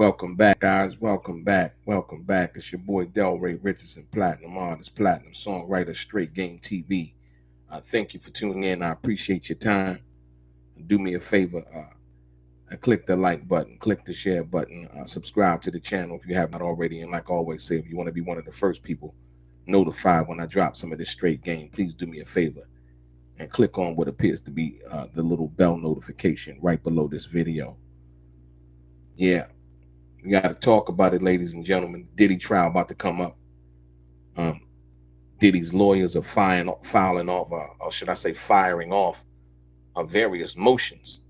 Welcome back, guys. Welcome back. Welcome back. It's your boy DELRAY, Richardson, Platinum Artist, Platinum Songwriter, Straight Game TV. Thank you for tuning in. I appreciate your time. Do me a favor. Click the like button, click the share button, subscribe to the channel if you have not already. And like I always say, if you want to be one of the first people notified when I drop some of this straight game, please do me a favor and click on what appears to be the little bell notification right below this video. Yeah, we got to talk about it, ladies and gentlemen. Diddy trial about to come up. Diddy's lawyers are filing off, or should I say firing off, various motions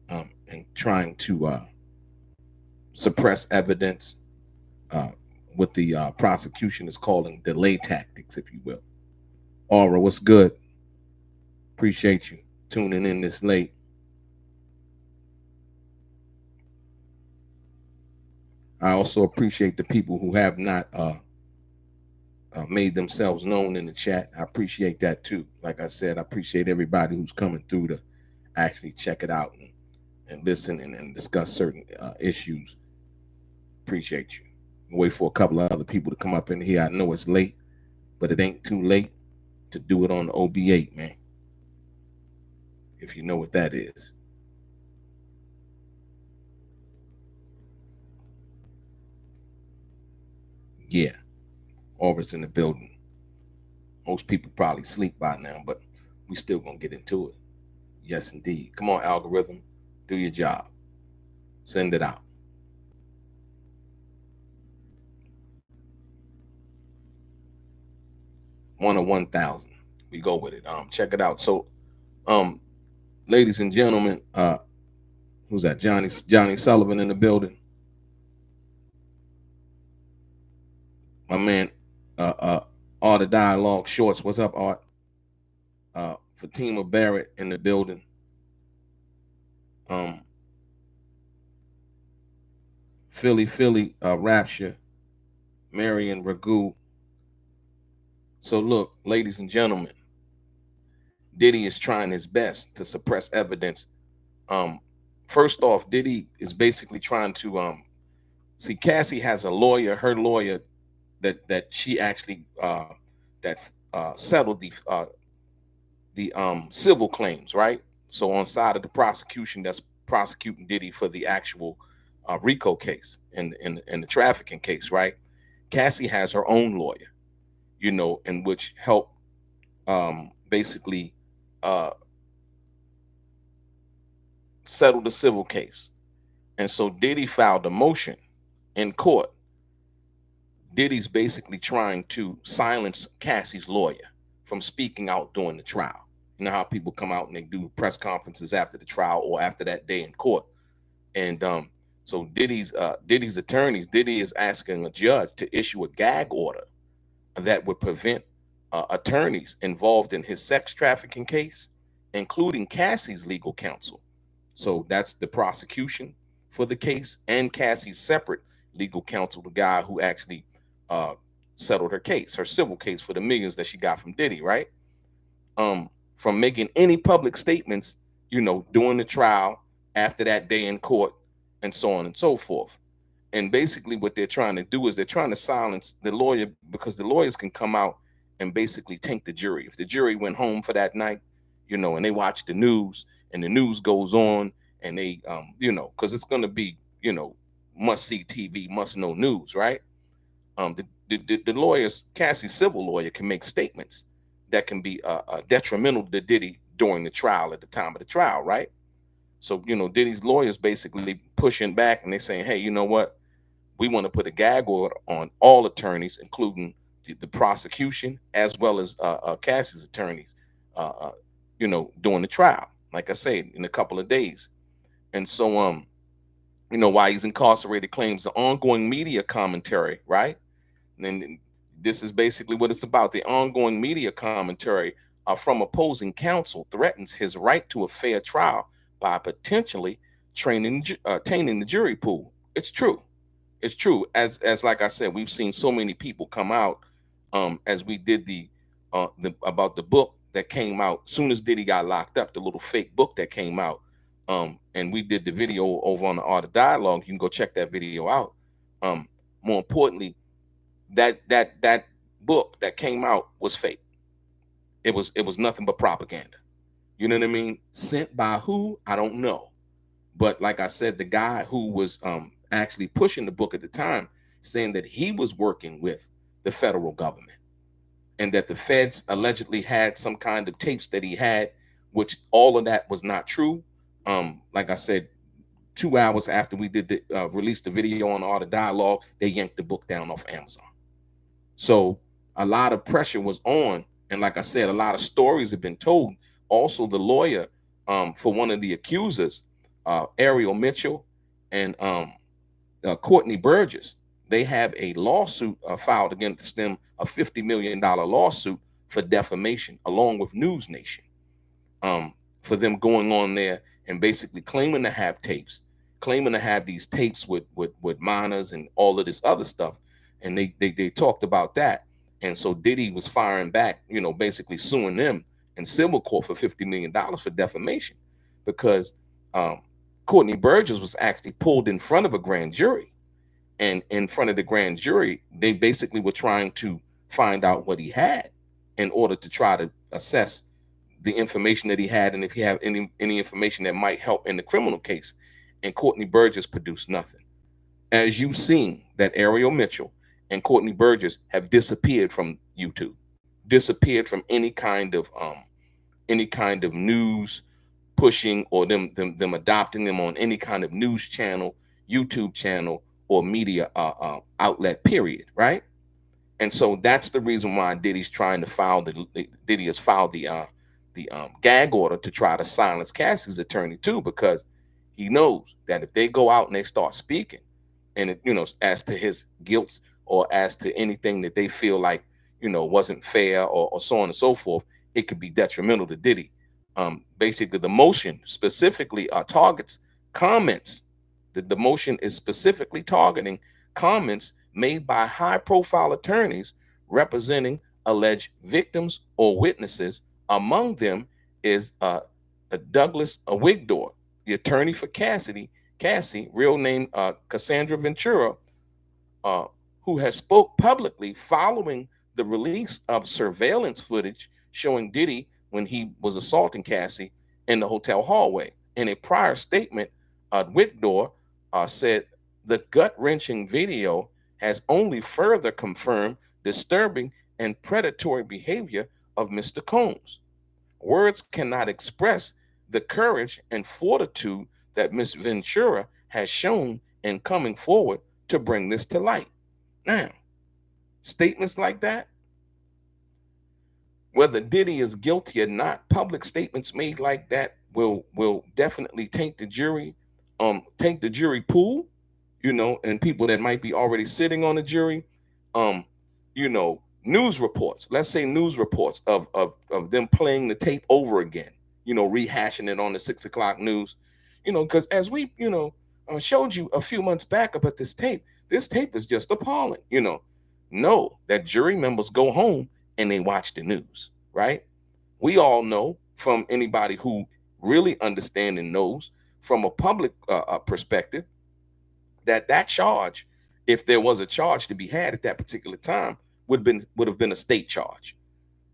and trying to suppress evidence, what the prosecution is calling delay tactics, if you will. Aura, what's good? Appreciate you tuning in this late. I also appreciate the people who have not made themselves known in the chat. I appreciate that too. Like I said, I appreciate everybody who's coming through to actually check it out and listen and discuss certain issues. Appreciate you. Wait for a couple of other people to come up in here. I know it's late, but it ain't too late to do it on the OB8, man. If you know what that is. Yeah, Aura's in the building. Most people probably sleep by now, but we still gonna get into it. Yes, indeed. Come on, algorithm, do your job. Send it out. One of 1,000. We go with it. Check it out. So, ladies and gentlemen, who's that? Johnny Sullivan in the building. My man, Art of Dialogue Shorts. What's up, Art? Fatima Barrett in the building. Philly, Rapture, Marion Ragu. So look, ladies and gentlemen, Diddy is trying his best to suppress evidence. First off, Diddy is basically trying to see, Cassie has a lawyer, her lawyer that she actually settled the civil claims, right? So on side of the prosecution that's prosecuting Diddy for the actual RICO case and the trafficking case, right? Cassie has her own lawyer, in which helped basically settle the civil case. And so Diddy filed a motion in court. Diddy's basically trying to silence Cassie's lawyer from speaking out during the trial. You know how people come out and they do press conferences after the trial or after that day in court. And so Diddy's attorneys, Diddy is asking a judge to issue a gag order that would prevent attorneys involved in his sex trafficking case, including Cassie's legal counsel. So that's the prosecution for the case and Cassie's separate legal counsel, the guy who actually settled her case, her civil case for the millions that she got from Diddy, right? From making any public statements, during the trial, after that day in court, and so on and so forth. And basically what they're trying to do is they're trying to silence the lawyer, because the lawyers can come out and basically tank the jury. If the jury went home for that night, and they watch the news and the news goes on and they, because it's going to be, must see TV, must know news, right? The lawyers, Cassie's civil lawyer, can make statements that can be detrimental to Diddy during the trial, at the time of the trial, right? So, Diddy's lawyers basically pushing back and they're saying, hey, you know what? We want to put a gag order on all attorneys, including the prosecution, as well as Cassie's attorneys, during the trial, like I said, in a couple of days. And so, why he's incarcerated claims the ongoing media commentary, right? And this is basically what it's about. The ongoing media commentary from opposing counsel threatens his right to a fair trial by potentially tainting the jury pool. It's true. It's true. As like I said, we've seen so many people come out as we did the about the book that came out soon as Diddy got locked up, the little fake book that came out And we did the video over on the Art of Dialogue. You can go check that video out. Um, More importantly, that book that came out was fake. It was nothing but propaganda. You know what I mean? Sent by who? I don't know. But like I said, the guy who was actually pushing the book at the time, saying that he was working with the federal government and that the feds allegedly had some kind of tapes that he had, which all of that was not true. Like I said, 2 hours after we did the released the video on Art of Dialogue, they yanked the book down off Amazon. So a lot of pressure was on, and like I said, a lot of stories have been told. Also, the lawyer for one of the accusers, Ariel Mitchell, and Courtney Burgess, they have a lawsuit filed against them, a $50 million lawsuit for defamation, along with News Nation, for them going on there and basically claiming to have tapes, claiming to have these tapes with minors and all of this other stuff. And they talked about that. And so Diddy was firing back, basically suing them in civil court for $50 million for defamation, because Courtney Burgess was actually pulled in front of a grand jury. And in front of the grand jury, they basically were trying to find out what he had in order to try to assess the information that he had, and if he had any information that might help in the criminal case. And Courtney Burgess produced nothing. As you've seen, that Ariel Mitchell and Courtney Burgess have disappeared from YouTube, disappeared from any kind of news pushing, or them adopting them on any kind of news channel, YouTube channel, or media outlet, period, right? And so that's the reason why Diddy's trying to file Diddy has filed the gag order to try to silence Cassie's attorney too, because he knows that if they go out and they start speaking, and as to his guilt or as to anything that they feel like wasn't fair, or so on and so forth, it could be detrimental to Diddy. Basically, the motion specifically targets comments. The motion is specifically targeting comments made by high-profile attorneys representing alleged victims or witnesses. Among them is Douglas Wigdor, the attorney for Cassie, real name Cassandra Ventura, who has spoke publicly following the release of surveillance footage showing Diddy when he was assaulting Cassie in the hotel hallway. In a prior statement, Wigdor said the gut-wrenching video has only further confirmed disturbing and predatory behavior of Mr. Combs. Words cannot express the courage and fortitude that Ms. Ventura has shown in coming forward to bring this to light. Now, statements like that, whether Diddy is guilty or not, public statements made like that will definitely taint the jury pool, and people that might be already sitting on the jury. News reports, let's say news reports of them playing the tape over again, rehashing it on the 6 o'clock news, because as we, showed you a few months back about this tape is just appalling, No, that jury members go home and they watch the news, right? We all know, from anybody who really understands and knows from a public perspective, that charge, if there was a charge to be had at that particular time, would have been a state charge,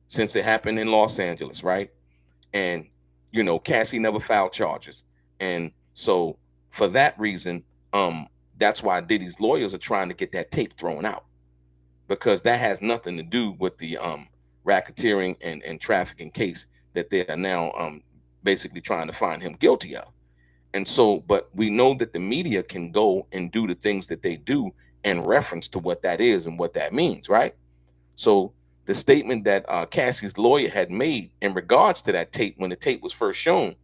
since it happened in Los Angeles, right? And Cassie never filed charges, and so for that reason, that's why Diddy's lawyers are trying to get that tape thrown out, because that has nothing to do with the racketeering and trafficking case that they are now basically trying to find him guilty of. And so, but we know that the media can go and do the things that they do in reference to what that is and what that means, right? So the statement that Cassie's lawyer had made in regards to that tape, when the tape was first shown,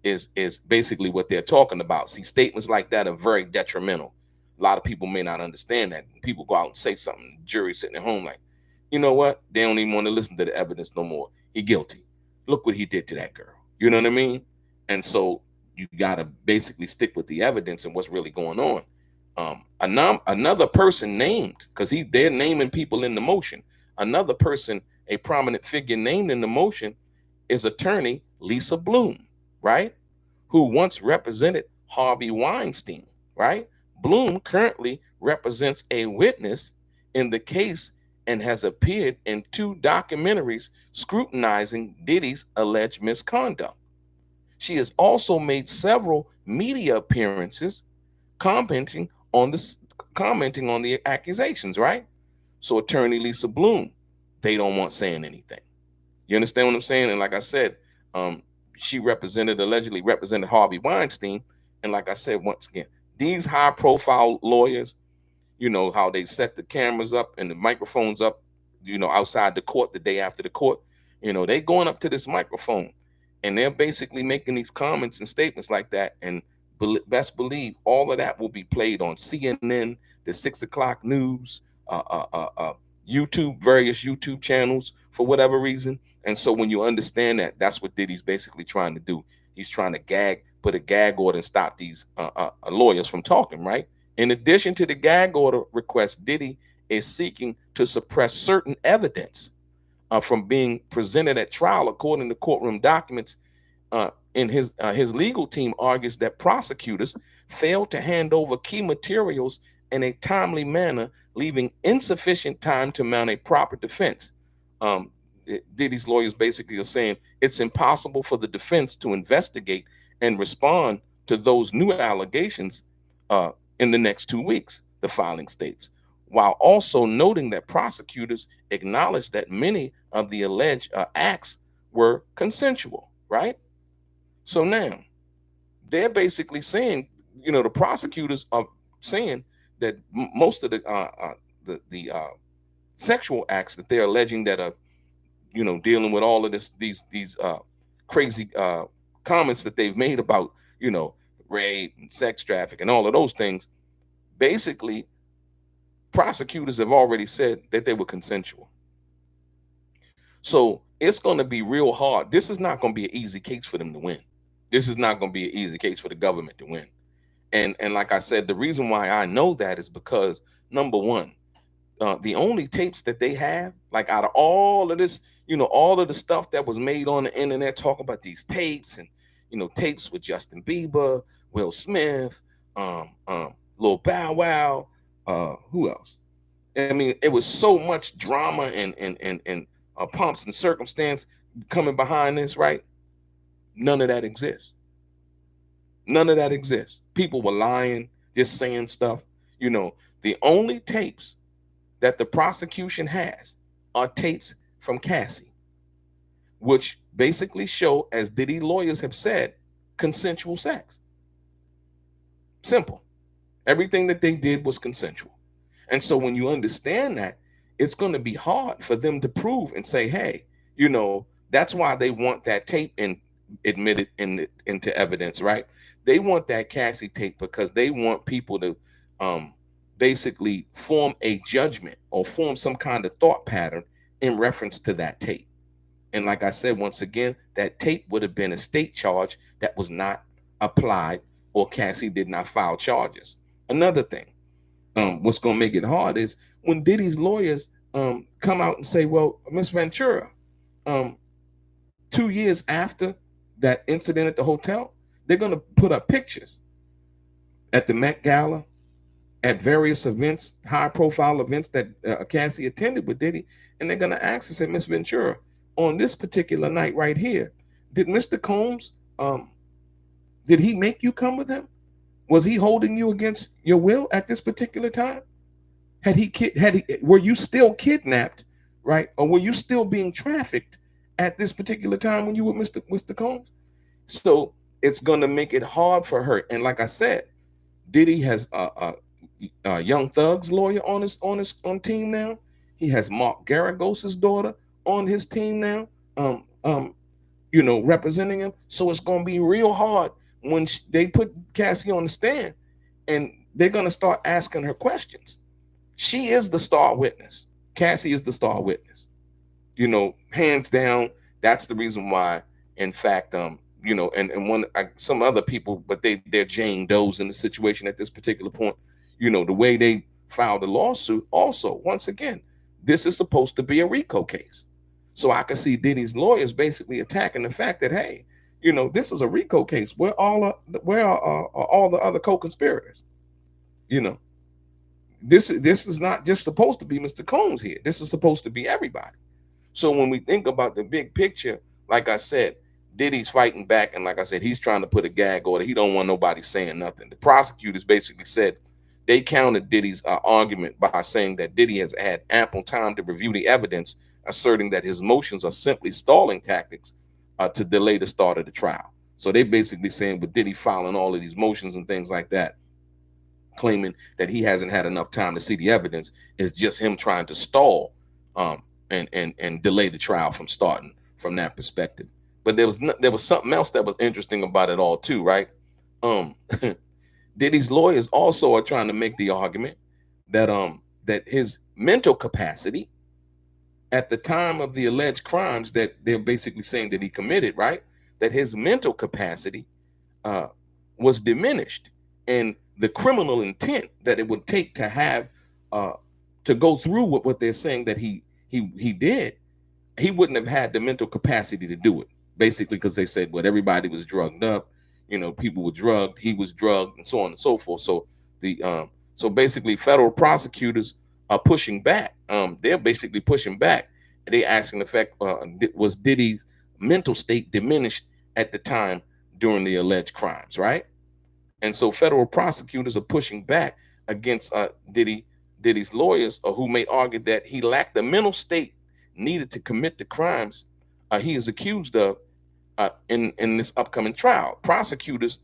is basically what they're talking about. See, statements like that are very detrimental. A lot of people may not understand that. People go out and say something, the jury sitting at home like, you know what? They don't even want to listen to the evidence no more. He guilty. Look what he did to that girl. You know what I mean? And so you got to basically stick with the evidence and what's really going on. Another person named, because they're naming people in the motion. Another person, a prominent figure named in the motion, is attorney Lisa Bloom, right? who once represented Harvey Weinstein, right? Bloom currently represents a witness in the case and has appeared in 2 documentaries scrutinizing Diddy's alleged misconduct. She has also made several media appearances commenting on this commenting on the accusations, right? So attorney Lisa Bloom, they don't want saying anything. You understand what I'm saying? And like I said, um, she allegedly represented Harvey Weinstein. And like I said, once again, these high profile lawyers, you know, how they set the cameras up and the microphones up, you know, outside the court the day after the court, you know, they going up to this microphone and they're basically making these comments and statements like that. And best believe all of that will be played on CNN, the 6 o'clock news, YouTube, various YouTube channels for whatever reason. And so when you understand that, that's what Diddy's basically trying to do. He's trying to put a gag order and stop these lawyers from talking, right? In addition to the gag order request, Diddy is seeking to suppress certain evidence from being presented at trial, according to courtroom documents. In his legal team argues that prosecutors failed to hand over key materials in a timely manner, leaving insufficient time to mount a proper defense. Diddy's lawyers basically are saying it's impossible for the defense to investigate and respond to those new allegations in the next 2 weeks, the filing states, while also noting that prosecutors acknowledge that many of the alleged acts were consensual, right? So now they're basically saying, you know, the prosecutors are saying that most of the sexual acts that they're alleging that are, you know, dealing with all of these crazy comments that they've made about, you know, rape and sex traffic and all of those things, basically prosecutors have already said that they were consensual. So it's going to be real hard. This is not going to be an easy case for them to win. This is not going to be an easy case for the government to win. And like I said, the reason why I know that is because, number one, the only tapes that they have, like out of all of this, you know, all of the stuff that was made on the internet talking about these tapes and, you know, tapes with Justin Bieber, Will Smith, Lil Bow Wow, who else? I mean, it was so much drama and pomps and circumstance coming behind this, right? None of that exists. None of that exists. People were lying, just saying stuff. You know, the only tapes that the prosecution has are tapes from Cassie, which basically show, as Diddy lawyers have said, consensual sex. Simple. Everything that they did was consensual. And so when you understand that, it's going to be hard for them to prove and say, hey, you know, that's why they want that tape admitted into evidence, right? They want that Cassie tape because they want people to basically form a judgment or form some kind of thought pattern in reference to that tape. And like I said, once again, that tape would have been a state charge that was not applied, or Cassie did not file charges. Another thing, what's going to make it hard is when Diddy's lawyers come out and say, well, Miss Ventura, 2 years after that incident at the hotel, they're going to put up pictures at the Met Gala, at various events, high profile events that Cassie attended with Diddy. And they're going to ask and say, Miss Ventura, on this particular night right here, did Mr. Combs, did he make you come with him? Was he holding you against your will at this particular time? Were you still kidnapped, right? Or were you still being trafficked at this particular time when you were Mr. Combs? So it's going to make it hard for her. And like I said, Diddy has Young Thug's lawyer on team now. He has Mark Garagos's daughter on his team now, you know, representing him. So it's going to be real hard when they put Cassie on the stand and they're going to start asking her questions. She is the star witness. Cassie is the star witness. You know, hands down, that's the reason why, in fact, you know, and some other people, but they're Jane Does in the situation at this particular point. You know, the way they filed the lawsuit also, once again, this is supposed to be a RICO case. So I can see Diddy's lawyers basically attacking the fact that, hey, This is a RICO case. Where are all the other co-conspirators? You know, this is not just supposed to be Mr. Combs here. This is supposed to be everybody. So when we think about the big picture, like I said, Diddy's fighting back, and like I said, he's trying to put a gag order. He don't want nobody saying nothing. The prosecutors basically said they countered Diddy's argument by saying that Diddy has had ample time to review the evidence, asserting that his motions are simply stalling tactics to delay the start of the trial. So they basically saying with Diddy filing all of these motions and things like that, claiming that he hasn't had enough time to see the evidence, is just him trying to stall and delay the trial from starting from that perspective. But there was something else that was interesting about it all too, right? Um, Diddy's lawyers also are trying to make the argument that that his mental capacity at the time of the alleged crimes that they're basically saying that he committed, right? That his mental capacity uh, was diminished, and the criminal intent that it would take to have uh, to go through with what they're saying that he did, he wouldn't have had the mental capacity to do it. Basically, because they said, well, everybody was drugged up, people were drugged, he was drugged, and so on and so forth. So so basically, federal prosecutors are pushing back. They're basically pushing back. They asking the fact, was Diddy's mental state diminished at the time during the alleged crimes, right? And so federal prosecutors are pushing back against Diddy's lawyers, who may argue that he lacked the mental state needed to commit the crimes he is accused of in this upcoming trial. Prosecutors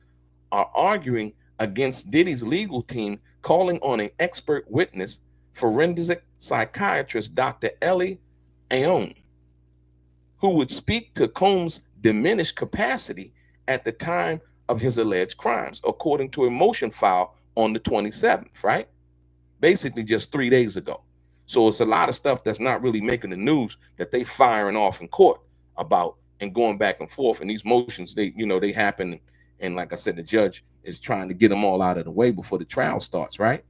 are arguing against Diddy's legal team, calling on an expert witness, forensic psychiatrist Dr. Ellie Aoun, who would speak to Combs' diminished capacity at the time of his alleged crimes, according to a motion file on the 27th, right? Basically just 3 days ago. So it's a lot of stuff that's not really making the news that they firing off in court about and going back and forth. And these motions, they happen. And like I said, the judge is trying to get them all out of the way before the trial starts, right?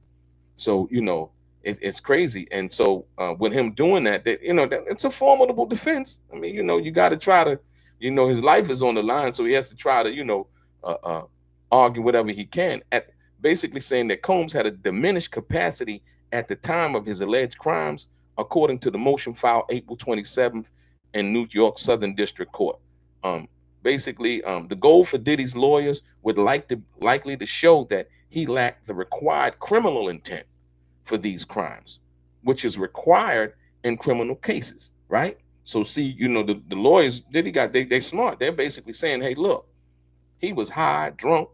So, it's crazy. And so with him doing that, it's a formidable defense. I mean, you got to try to, his life is on the line. So he has to try to, uh, uh, argue whatever he can, at basically saying that Combs had a diminished capacity at the time of his alleged crimes, according to the motion filed April 27th in New York Southern District Court. The goal for Diddy's lawyers would likely to show that he lacked the required criminal intent for these crimes, which is required in criminal cases, right? So see, the lawyers, they smart. They're basically saying, hey, look, he was high, drunk.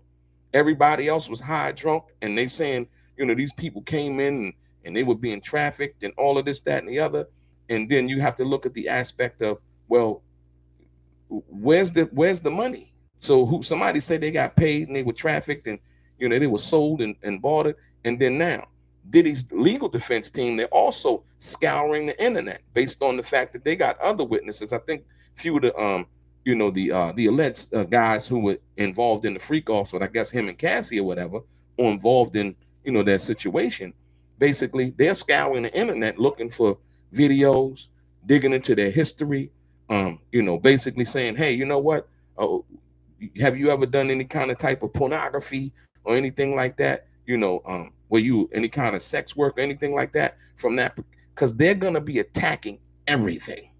Everybody else was high, drunk, and they saying, these people came in and they were being trafficked and all of this, that, and the other. And then you have to look at the aspect of, well, where's the money? So somebody said they got paid and they were trafficked and they were sold and bought it. And then now Diddy's legal defense team, they're also scouring the internet based on the fact that they got other witnesses. I think few of the the alleged guys who were involved in the freak offs, but I guess him and Cassie or whatever, or involved in their situation. Basically, they're scouring the internet looking for videos, digging into their history, basically saying, hey, you know what? Have you ever done any kind of type of pornography or anything like that? Were you any kind of sex work or anything like that from that? Because they're going to be attacking everything.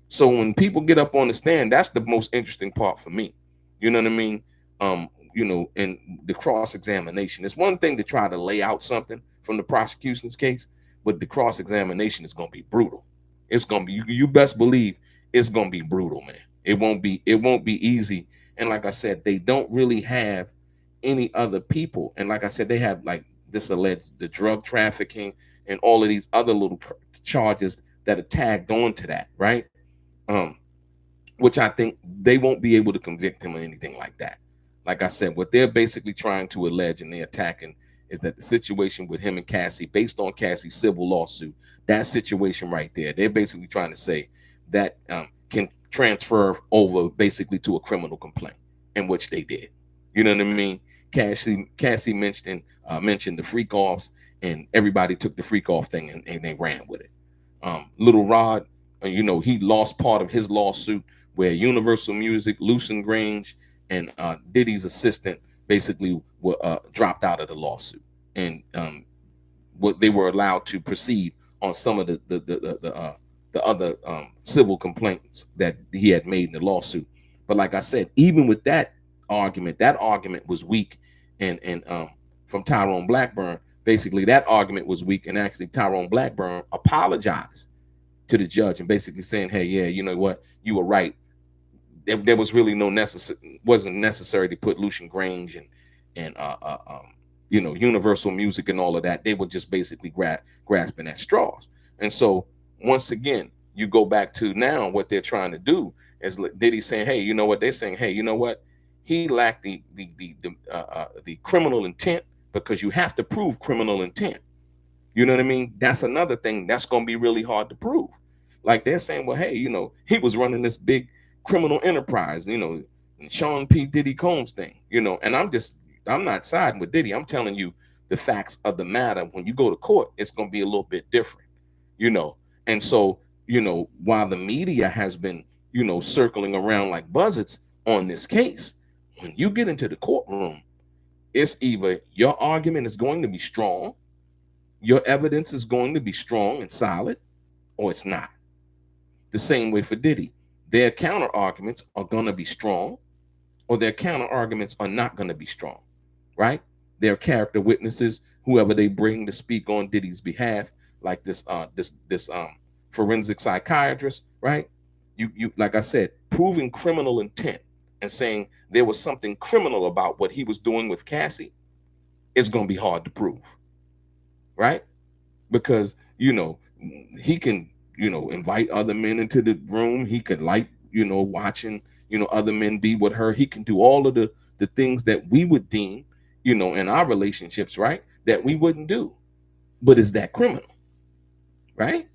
So when people get up on the stand, that's the most interesting part for me. You know what I mean? In the cross-examination. It's one thing to try to lay out something from the prosecution's case, but the cross-examination is going to be brutal. It's going to be, you best believe it's going to be brutal, man. It won't be easy. And like I said, they don't really have any other people. And like I said, they have like this alleged the drug trafficking and all of these other little charges that are tagged on to that, right? Which I think they won't be able to convict him or anything like that. Like I said, what they're basically trying to allege and they're attacking is that the situation with him and Cassie, based on Cassie's civil lawsuit, that situation right there, they're basically trying to say that can transfer over basically to a criminal complaint, in which they did. You know what I mean? Cassie mentioned the freak offs, and everybody took the freak off thing and they ran with it. Little Rod, he lost part of his lawsuit where Universal Music, Lucent Grange, and Diddy's assistant basically were dropped out of the lawsuit, and what they were allowed to proceed on some of the other civil complaints that he had made in the lawsuit. But like I said, even with that argument was weak, and from Tyrone Blackburn, basically that argument was weak, and actually Tyrone Blackburn apologized to the judge and basically saying, hey, yeah, you know what, you were right. There was really wasn't necessary to put Lucian Grange and Universal Music and all of that. They were just basically grasping at straws. And so once again, you go back to now what they're trying to do is Diddy saying, hey, you know what, they're saying, hey, you know what, he lacked the criminal intent, because you have to prove criminal intent. You know what I mean? That's another thing that's going to be really hard to prove. Like they're saying, well, hey, he was running this big criminal enterprise, Sean P. Diddy Combs thing, and I'm not siding with Diddy. I'm telling you the facts of the matter. When you go to court, it's going to be a little bit different, And so, while the media has been, circling around like buzzards on this case, when you get into the courtroom, it's either your argument is going to be strong, your evidence is going to be strong and solid, or it's not. The same way for Diddy. Their counter arguments are going to be strong, or their counter arguments are not going to be strong, right? Their character witnesses, whoever they bring to speak on Diddy's behalf, like this forensic psychiatrist, right? You like I said, proving criminal intent and saying there was something criminal about what he was doing with Cassie is going to be hard to prove, right? Because he can invite other men into the room. He could like watching other men be with her. He can do all of the things that we would deem in our relationships, right, that we wouldn't do. But is that criminal, right?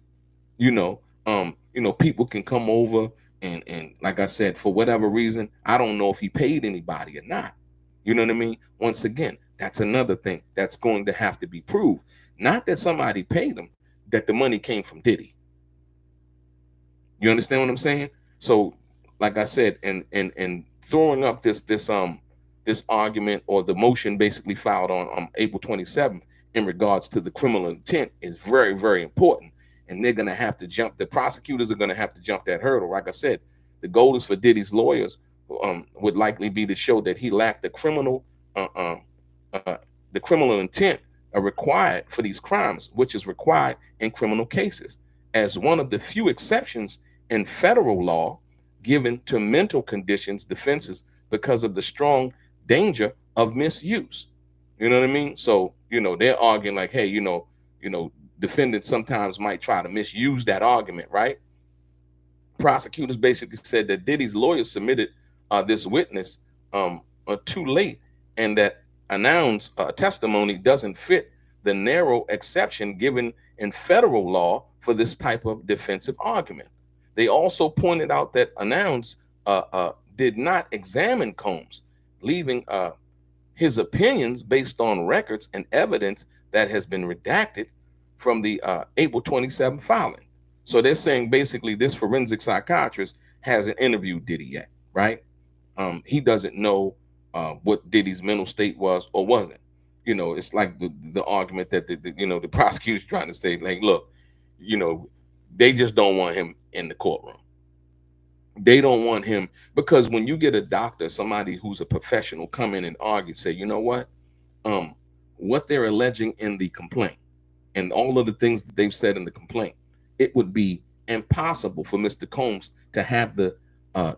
People can come over and like I said, for whatever reason, I don't know if he paid anybody or not. You know what I mean? Once again, that's another thing that's going to have to be proved. Not that somebody paid him, that the money came from Diddy. You understand what I'm saying? So, like I said, and throwing up this argument, or the motion basically filed on April 27th in regards to the criminal intent, is very, very important. And they're going to have to jump. The prosecutors are going to have to jump that hurdle. Like I said, the goal is for Diddy's lawyers would likely be to show that he lacked the criminal intent required for these crimes, which is required in criminal cases, as one of the few exceptions in federal law given to mental conditions defenses because of the strong danger of misuse. You know what I mean? So, they're arguing like, hey, defendants sometimes might try to misuse that argument, right? Prosecutors basically said that Diddy's lawyers submitted this witness too late, and that Announ's testimony doesn't fit the narrow exception given in federal law for this type of defensive argument. They also pointed out that Announ's did not examine Combs, leaving his opinions based on records and evidence that has been redacted from the April 27 filing. So they're saying basically this forensic psychiatrist hasn't interviewed Diddy yet, right? He doesn't know what Diddy's mental state was or wasn't. It's like the argument that the prosecutor's trying to say, like, look, they just don't want him in the courtroom. They don't want him, because when you get a doctor, somebody who's a professional, come in and argue, say, you know what they're alleging in the complaint and all of the things that they've said in the complaint, it would be impossible for Mr. Combs to have the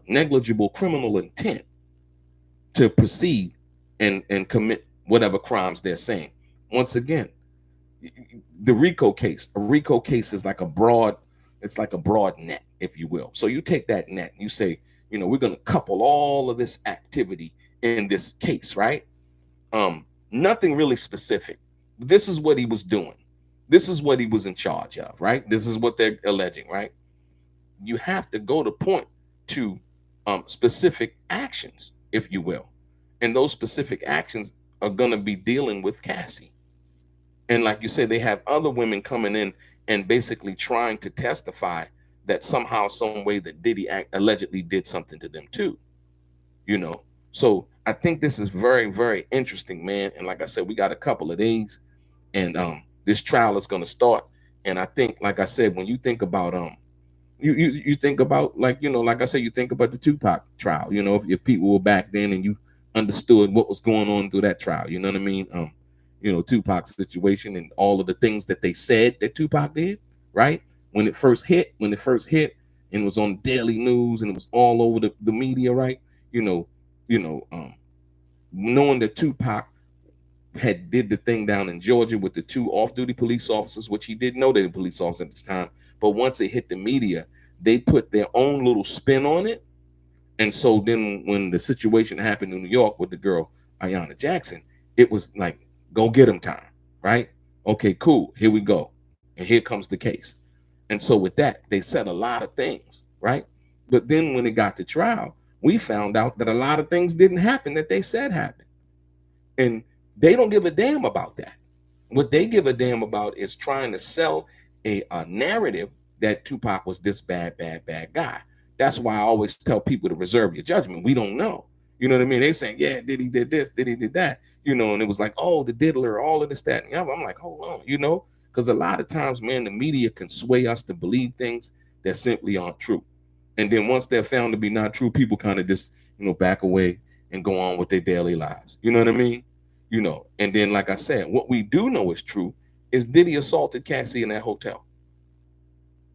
negligible criminal intent to proceed and commit whatever crimes they're saying. Once again, the RICO case, a RICO case is like a broad net, if you will. So you take that net, you say, we're going to couple all of this activity in this case, right? Nothing really specific. This is what he was doing. This is what he was in charge of, right? This is what they're alleging, right? You have to go to point to specific actions, if you will. And those specific actions are going to be dealing with Cassie. And like you said, they have other women coming in and basically trying to testify that somehow, some way that Diddy allegedly did something to them too, you know. So I think this is very, very interesting, man. And like I said, we got a couple of days, and this trial is going to start. And I think, like I said, when you think about you think about, like, you know, like I said, you think about the Tupac trial. You know, if people were back then and you understood what was going on through that trial, you know what I mean? You know, Tupac's situation and all of the things that they said that Tupac did, right? When it first hit, and it was on daily news and it was all over the media, right? You know, you know, knowing that Tupac had did the thing down in Georgia with the two off-duty police officers, which he didn't know they were police officers at the time. But once it hit the media, they put their own little spin on it. And so then when the situation happened in New York with the girl, Ayanna Jackson, it was like, go get him time, right? Okay, cool. Here we go. And here comes the case. And so with that, they said a lot of things, right? But then when it got to trial, we found out that a lot of things didn't happen that they said happened. And they don't give a damn about that. What they give a damn about is trying to sell a narrative that Tupac was this bad, bad, bad guy. That's why I always tell people to reserve your judgment. We don't know. You know what I mean? They saying, yeah, Diddy did this, Diddy did that. You know, and it was like, oh, the diddler, all of this, that, and the other. I'm like, hold on, you know? Because a lot of times, man, the media can sway us to believe things that simply aren't true. And then once they're found to be not true, people kind of just, you know, back away and go on with their daily lives. You know what I mean? You know, and then, like I said, what we do know is true is Diddy assaulted Cassie in that hotel.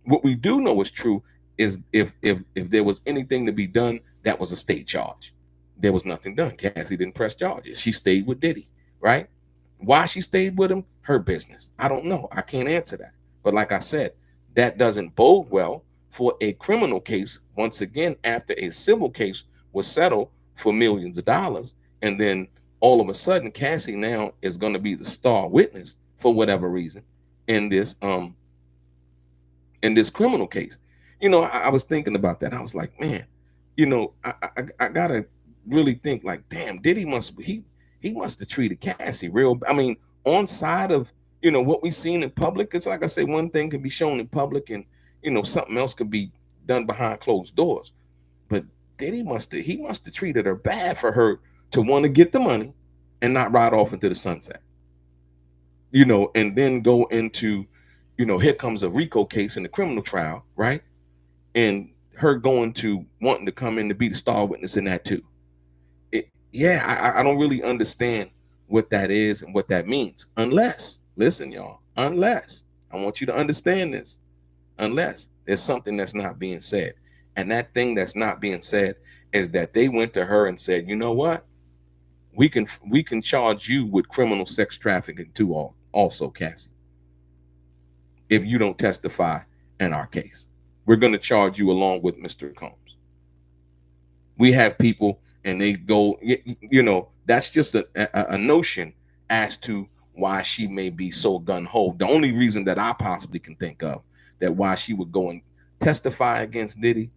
What we do know is true is if there was anything to be done, that was a state charge. There was nothing done. Cassie didn't press charges. She stayed with Diddy, right? Why she stayed with him, her business. I don't know. I can't answer that. But like I said, that doesn't bode well for a criminal case. Once again, after a civil case was settled for millions of dollars, and then all of a sudden, Cassie now is going to be the star witness for whatever reason in this criminal case. You know, I was thinking about that. I was like, man, you know, I gotta really think like, damn, Diddy he must have treated Cassie real. I mean, on side of, you know, what we seen in public. It's like I say, one thing can be shown in public, and you know, something else could be done behind closed doors. But Diddy must have treated her bad for her to want to get the money and not ride off into the sunset. You know, and then go into, you know, here comes a RICO case in the criminal trial, right? And her going to wanting to come in to be the star witness in that too. I don't really understand what that is and what that means. Unless, listen, y'all, unless, I want you to understand this, unless there's something that's not being said. And that thing that's not being said is that they went to her and said, you know what? We can charge you with criminal sex trafficking too, also, Cassie, if you don't testify in our case. We're going to charge you along with Mr. Combs. We have people, and they go, you know, that's just a notion as to why she may be so gun-ho. The only reason that I possibly can think of that why she would go and testify against Diddy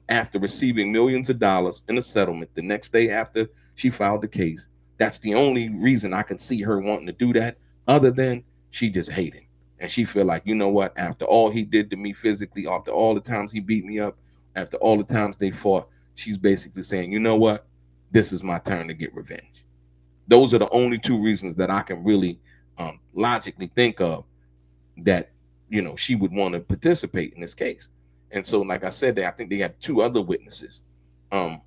after receiving millions of dollars in a settlement the next day after she filed the case. That's the only reason I can see her wanting to do that, other than she just hated him. And she feel like, you know what, after all he did to me physically, after all the times he beat me up, after all the times they fought, she's basically saying, you know what, this is my turn to get revenge. Those are the only two reasons that I can really logically think of that, you know, she would want to participate in this case. And so, like I said, I think they have two other witnesses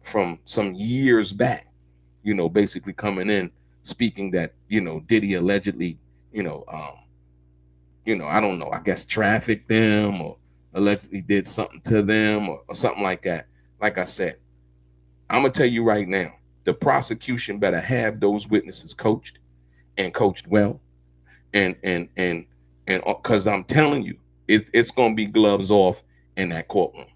from some years back, you know, basically coming in speaking that, you know, Diddy allegedly, you know, I don't know, I guess trafficked them or allegedly did something to them or something like that. Like I said, I'm gonna tell you right now, the prosecution better have those witnesses coached and coached well, and because I'm telling you, it's gonna be gloves off in that courtroom.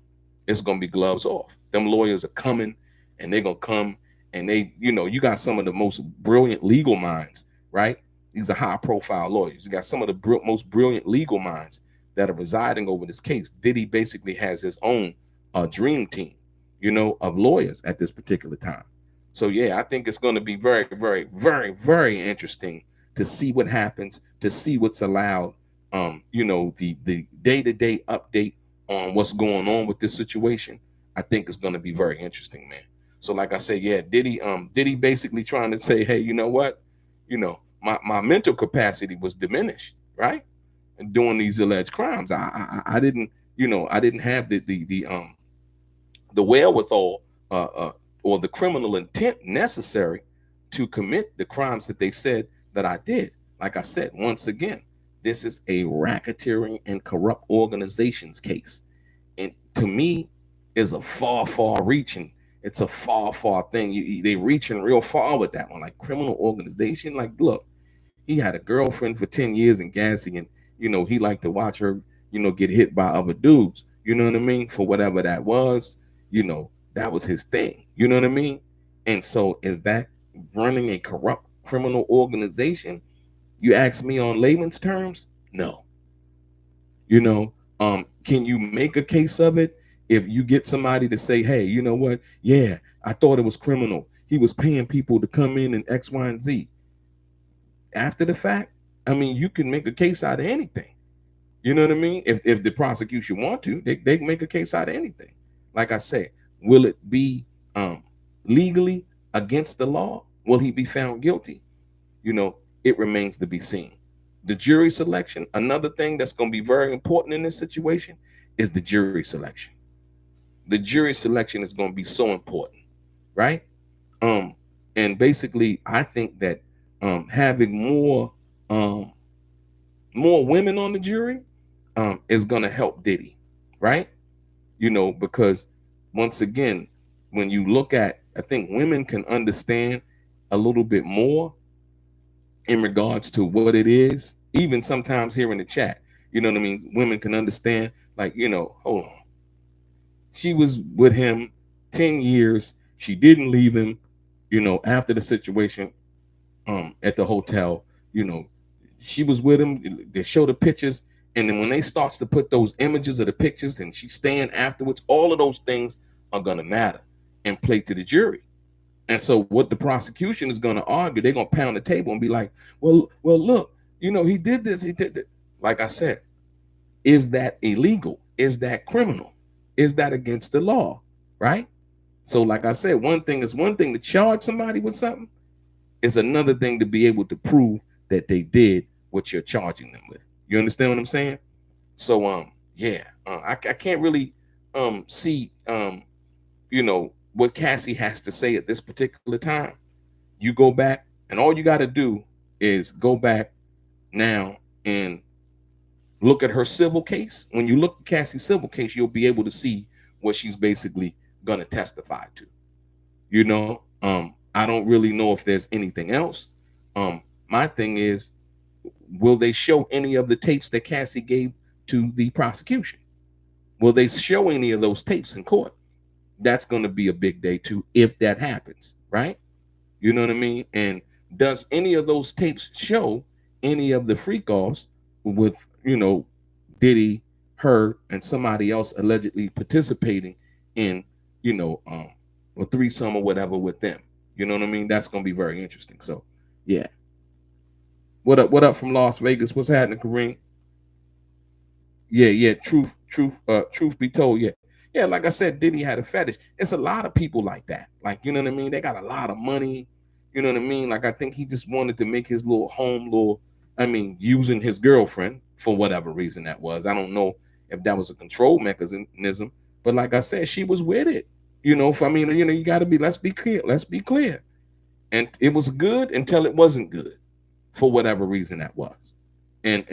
It's gonna be gloves off. Them lawyers are coming, and they're gonna come, and they, you know, you got some of the most brilliant legal minds, right? These are high-profile lawyers. You got some of the most brilliant legal minds that are residing over this case. Diddy basically has his own dream team, you know, of lawyers at this particular time. So yeah, I think it's going to be very, very, very, very interesting to see what happens, to see what's allowed. You know, the day-to-day update on what's going on with this situation, I think it's going to be very interesting, man. So like I said, yeah, Diddy basically trying to say, hey, you know what, my mental capacity was diminished, right, and doing these alleged crimes. I didn't, I didn't have the wherewithal, or the criminal intent necessary to commit the crimes that they said that I did. Like I said, once again, this is a racketeering and corrupt organizations case, and to me, is a far reaching. It's a far thing. They reaching real far with that one, like criminal organization. Like, look, he had a girlfriend for 10 years in Cassie, and he liked to watch her, get hit by other dudes. You know what I mean? For whatever that was, that was his thing. You know what I mean? And so, is that running a corrupt criminal organization? You ask me on layman's terms, no. Can you make a case of it if you get somebody to say, hey, you know what? Yeah, I thought it was criminal. He was paying people to come in and X, Y, and Z. After the fact, I mean, you can make a case out of anything. You know what I mean? If the prosecution want to, they can make a case out of anything. Like I said, will it be legally against the law? Will he be found guilty? It remains to be seen. The jury selection, another thing that's going to be very important in this situation, is the jury selection. The jury selection is going to be so important, right? And basically, I think that having more women on the jury is going to help Diddy, right? Because once again, when you look at, I think women can understand a little bit more in regards to what it is. Even sometimes here in the chat, you know what I mean? Women can understand, like, hold on. She was with him 10 years. She didn't leave him, after the situation at the hotel. She was with him. They show the pictures. And then when they starts to put those images of the pictures and she's staying afterwards, all of those things are going to matter and play to the jury. And so what the prosecution is going to argue, they're going to pound the table and be like, well, look, he did this, he did that. Like I said, is that illegal? Is that criminal? Is that against the law? Right? So like I said, one thing to charge somebody with something. It's another thing to be able to prove that they did what you're charging them with. You understand what I'm saying? So I can't really see what Cassie has to say at this particular time. You go back, and all you got to do is go back now and look at her civil case. When you look at Cassie's civil case, you'll be able to see what she's basically gonna testify to. I don't really know if there's anything else. My thing is, will they show any of the tapes that Cassie gave to the prosecution? Will they show any of those tapes in court? That's going to be a big day too, if that happens, right? You know what I mean? And does any of those tapes show any of the freak offs with, Diddy, her, and somebody else allegedly participating in, a threesome or whatever with them? You know what I mean? That's going to be very interesting. So, yeah. What up from Las Vegas? What's happening, Kareem? Yeah. Truth be told, yeah. Yeah, like I said, Diddy had a fetish. It's a lot of people like that. Like, you know what I mean? They got a lot of money. You know what I mean? Like, I think he just wanted to make his using his girlfriend for whatever reason that was. I don't know if that was a control mechanism, but like I said, she was with it. You got to be, let's be clear. And it was good until it wasn't good for whatever reason that was. And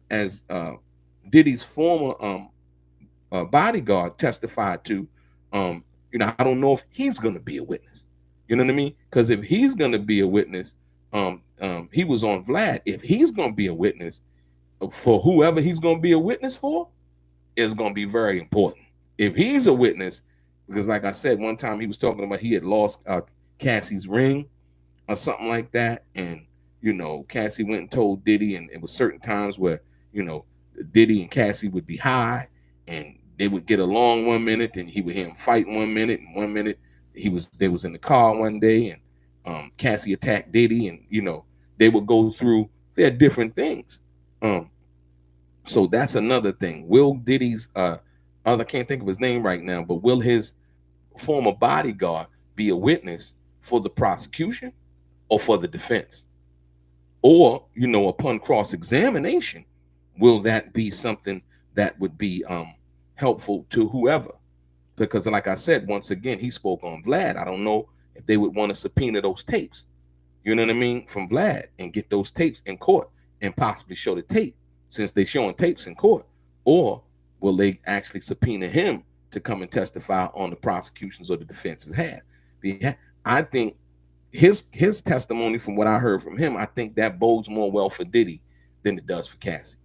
as Diddy's former bodyguard testified to, I don't know if he's going to be a witness. You know what I mean? Because if he's going to be a witness, he was on Vlad. If he's going to be a witness for whoever he's going to be a witness for, is going to be very important. If he's a witness, because like I said, one time he was talking about he had lost Cassie's ring or something like that. And, Cassie went and told Diddy, and it was certain times where, Diddy and Cassie would be high and they would get along 1 minute, and he would hear him fight 1 minute, and 1 minute they was in the car one day, and Cassie attacked Diddy, and they would go through their different things. So that's another thing. Will Diddy's I can't think of his name right now, but will his former bodyguard be a witness for the prosecution or for the defense? Or, upon cross-examination, will that be something that would be helpful to whoever? Because like I said, once again, he spoke on Vlad. I don't know if they would want to subpoena those tapes, you know what I mean, from Vlad, and get those tapes in court and possibly show the tape, since they're showing tapes in court. Or will they actually subpoena him to come and testify on the prosecutions or the defense's had? I think his testimony, from what I heard from him, I think that bodes more well for Diddy than it does for Cassie.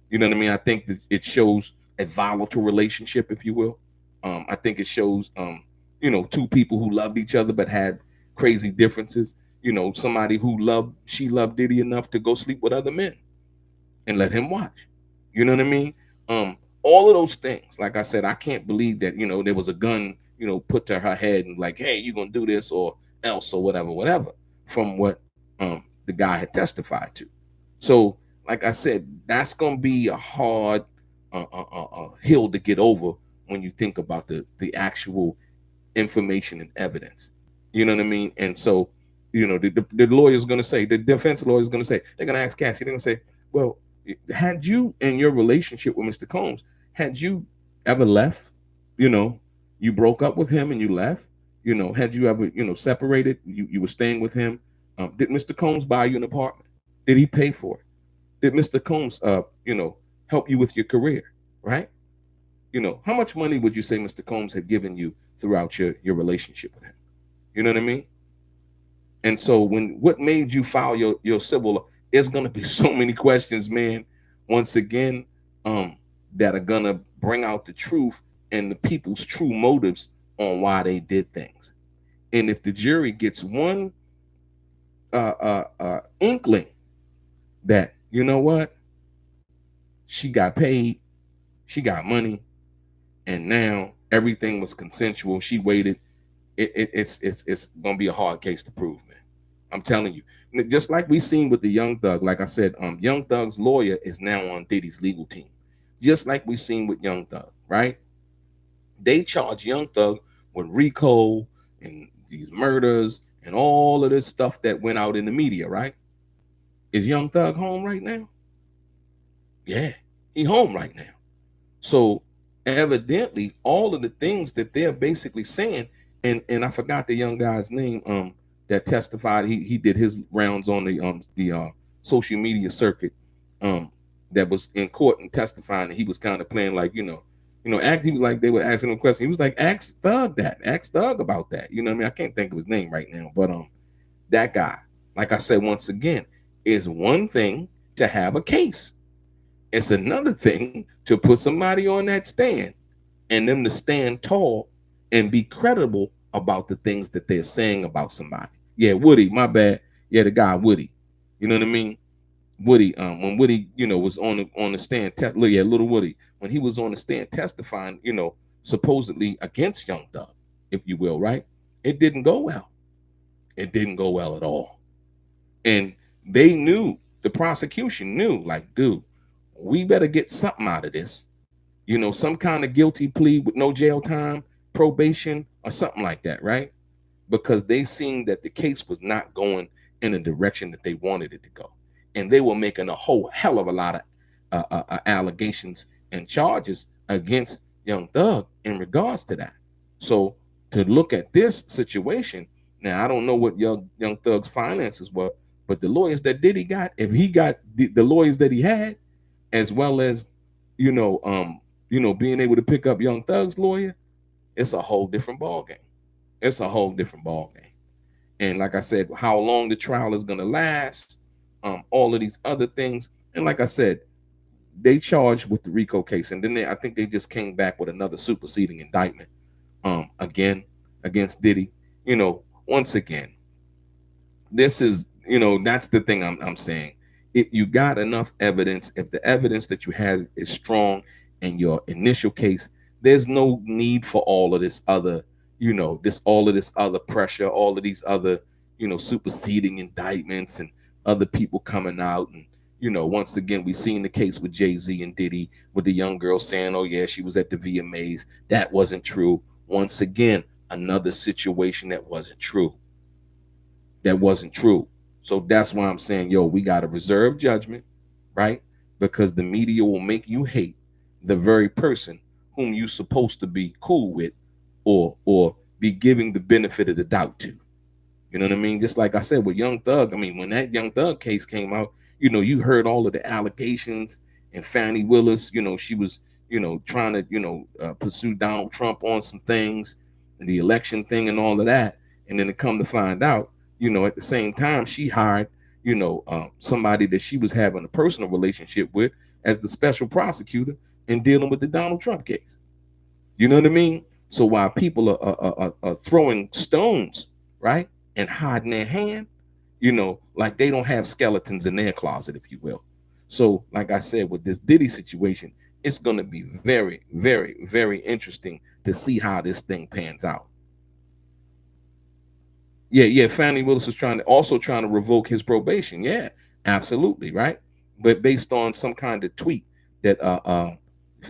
You know what I mean? I think that it shows a volatile relationship, if you will. I think it shows, two people who loved each other but had crazy differences. Somebody she loved Diddy enough to go sleep with other men and let him watch. You know what I mean? All of those things. Like I said, I can't believe that, there was a gun, put to her head and like, hey, you're going to do this or else or whatever, from what the guy had testified to. So, like I said, that's going to be a hard hill to get over when you think about the actual information and evidence. You know what I mean? And so, the lawyer's going to say, the defense lawyer is going to say, they're going to ask Cassie, they're going to say, well, had you, in your relationship with Mr. Combs, had you ever left? You broke up with him and you left? Had you ever, separated? You were staying with him? Did Mr. Combs buy you an apartment? Did he pay for it? Did Mr. Combs, help you with your career? Right? How much money would you say Mr. Combs had given you throughout your relationship with him? You know what I mean? And so what made you file your civil, it's going to be so many questions, man, once again, that are going to bring out the truth and the people's true motives on why they did things. And if the jury gets one inkling that, you know what, she got paid, she got money, and now everything was consensual, she waited, it's gonna be a hard case to prove, man. I'm telling you. Just like we seen with the Young Thug, like I said, Young Thug's lawyer is now on Diddy's legal team. Just like we seen with Young Thug, right? They charge Young Thug with RICO and these murders and all of this stuff that went out in the media, right? Is Young Thug home right now? Yeah, he home right now. So evidently, all of the things that they're basically saying, and I forgot the young guy's name that testified. He did his rounds on the social media circuit that was in court and testifying, and he was kind of playing like, he was like, they were asking him questions. He was like, ask Thug about that. You know what I mean? I can't think of his name right now, but that guy, like I said, once again, is one thing to have a case. It's another thing to put somebody on that stand and them to stand tall and be credible about the things that they're saying about somebody. Yeah, Woody, my bad. Yeah, the guy Woody. You know what I mean? Woody, when Woody, was on the stand, little Woody, when he was on the stand testifying, supposedly against Young Thug, if you will, right? It didn't go well. It didn't go well at all. And they knew, the prosecution knew, like, dude, we better get something out of this. Some kind of guilty plea with no jail time, probation, or something like that, right? Because they seen that the case was not going in the direction that they wanted it to go. And they were making a whole hell of a lot of allegations and charges against Young Thug in regards to that. So to look at this situation, now I don't know what Young Thug's finances were, but the lawyers that Diddy got, if he got the lawyers that he had, as well as, being able to pick up Young Thug's lawyer, it's a whole different ball game. It's a whole different ball game. And like I said, how long the trial is going to last, all of these other things. And like I said, they charged with the RICO case, and then I think they just came back with another superseding indictment, again against Diddy. Once again, this is, that's the thing I'm saying. If you got enough evidence, if the evidence that you have is strong in your initial case, there's no need for all of this other, all of this other pressure, all of these other, superseding indictments and other people coming out and, Once again, we seen the case with Jay-Z and Diddy with the young girl saying, oh yeah, she was at the VMAs. That wasn't true. Once again, another situation that wasn't true. That wasn't true. So that's why I'm saying, yo, we got to reserve judgment, right? Because the media will make you hate the very person whom you supposed to be cool with, or be giving the benefit of the doubt to. You know what I mean? Just like I said with Young Thug. I mean, when that Young Thug case came out, you heard all of the allegations, and Fannie Willis, she was, trying to, pursue Donald Trump on some things, the election thing and all of that. And then to come to find out, at the same time, she hired, somebody that she was having a personal relationship with as the special prosecutor in dealing with the Donald Trump case. You know what I mean? So while people are throwing stones, right, and hiding their hand, like they don't have skeletons in their closet, if you will. So, like I said, with this Diddy situation, it's going to be very, very, very interesting to see how this thing pans out. Yeah. Fannie Willis was also trying to revoke his probation. Yeah, absolutely, right. But based on some kind of tweet that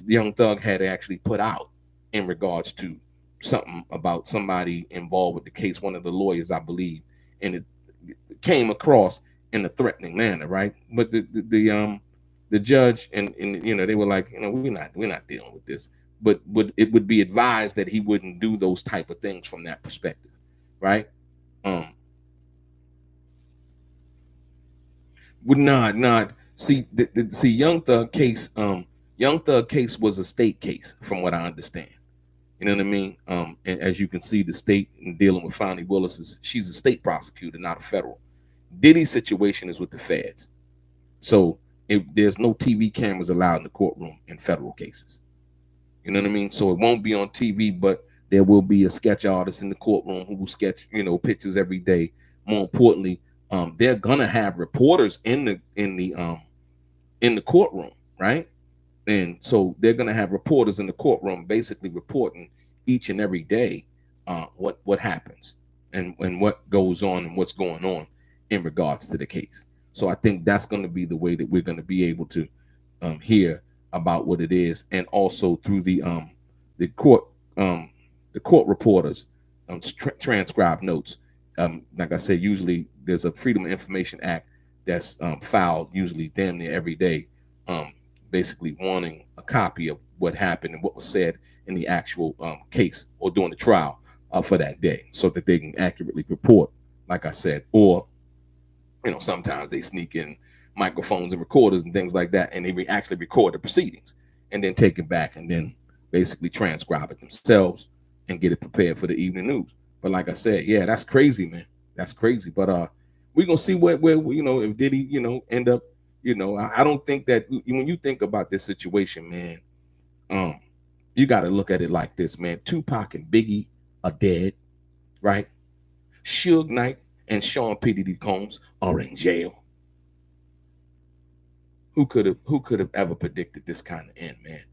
Young Thug had actually put out in regards to something about somebody involved with the case, one of the lawyers, I believe, and it came across in a threatening manner, right? But the judge and they were like, we're not dealing with this. But it would be advised that he wouldn't do those type of things from that perspective, right? Would not see see Young Thug case. Young Thug case was a state case, from what I understand. You know what I mean? And as you can see, the state in dealing with Fannie Willis she's a state prosecutor, not a federal. Diddy's situation is with the feds. So there's no TV cameras allowed in the courtroom in federal cases. You know what I mean? So it won't be on TV, but there will be a sketch artist in the courtroom who will sketch, pictures every day. More importantly, they're gonna have reporters in the courtroom, right? And so they're going to have reporters in the courtroom basically reporting each and every day what happens and what goes on and what's going on in regards to the case. So I think that's going to be the way that we're going to be able to hear about what it is, and also through the court reporters transcribed notes. Like I said, usually there's a Freedom of Information Act that's filed usually damn near every day, basically wanting a copy of what happened and what was said in the actual case or during the trial for that day, so that they can accurately report, like I said. Or sometimes they sneak in microphones and recorders and things like that, and they actually record the proceedings and then take it back and then basically transcribe it themselves and get it prepared for the evening news. But like I said, yeah, that's crazy, man. That's crazy. But we're gonna see where if Diddy end up. I don't think that when you think about this situation, man, you got to look at it like this, man. Tupac and Biggie are dead, right? Suge Knight and Sean P. Diddy Combs are in jail. Who could have ever predicted this kind of end, man?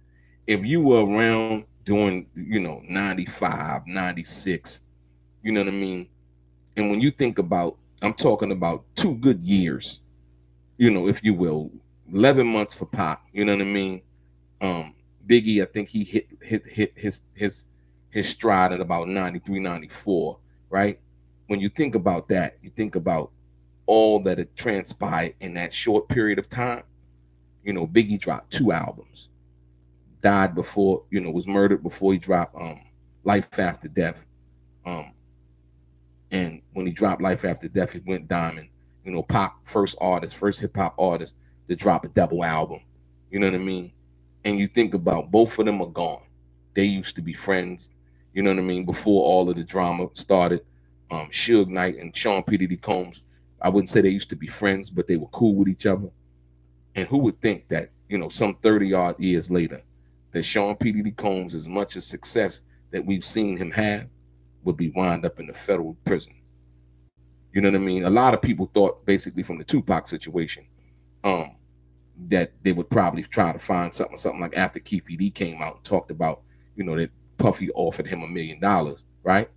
If you were around during 95, 96, you know what I mean? And when you think about, I'm talking about 2 good years, if you will, 11 months for Pac, you know what I mean? Biggie, I think he hit his stride at about 93, 94, right? When you think about that, you think about all that had transpired in that short period of time. Biggie dropped 2 albums, died before, was murdered before he dropped Life After Death. And when he dropped Life After Death, he went diamond. Pac, first hip hop artist to drop a double album. You know what I mean? And you think about both of them are gone. They used to be friends. You know what I mean? Before all of the drama started, Suge Knight and Sean P. Diddy Combs, I wouldn't say they used to be friends, but they were cool with each other. And who would think that, some 30 odd years later, that Sean P. Diddy Combs, as much as success that we've seen him have, would be wound up in the federal prison. You know what I mean? A lot of people thought, basically from the Tupac situation, that they would probably try to find something like after Keefe D came out and talked about, that Puffy offered him $1 million, right?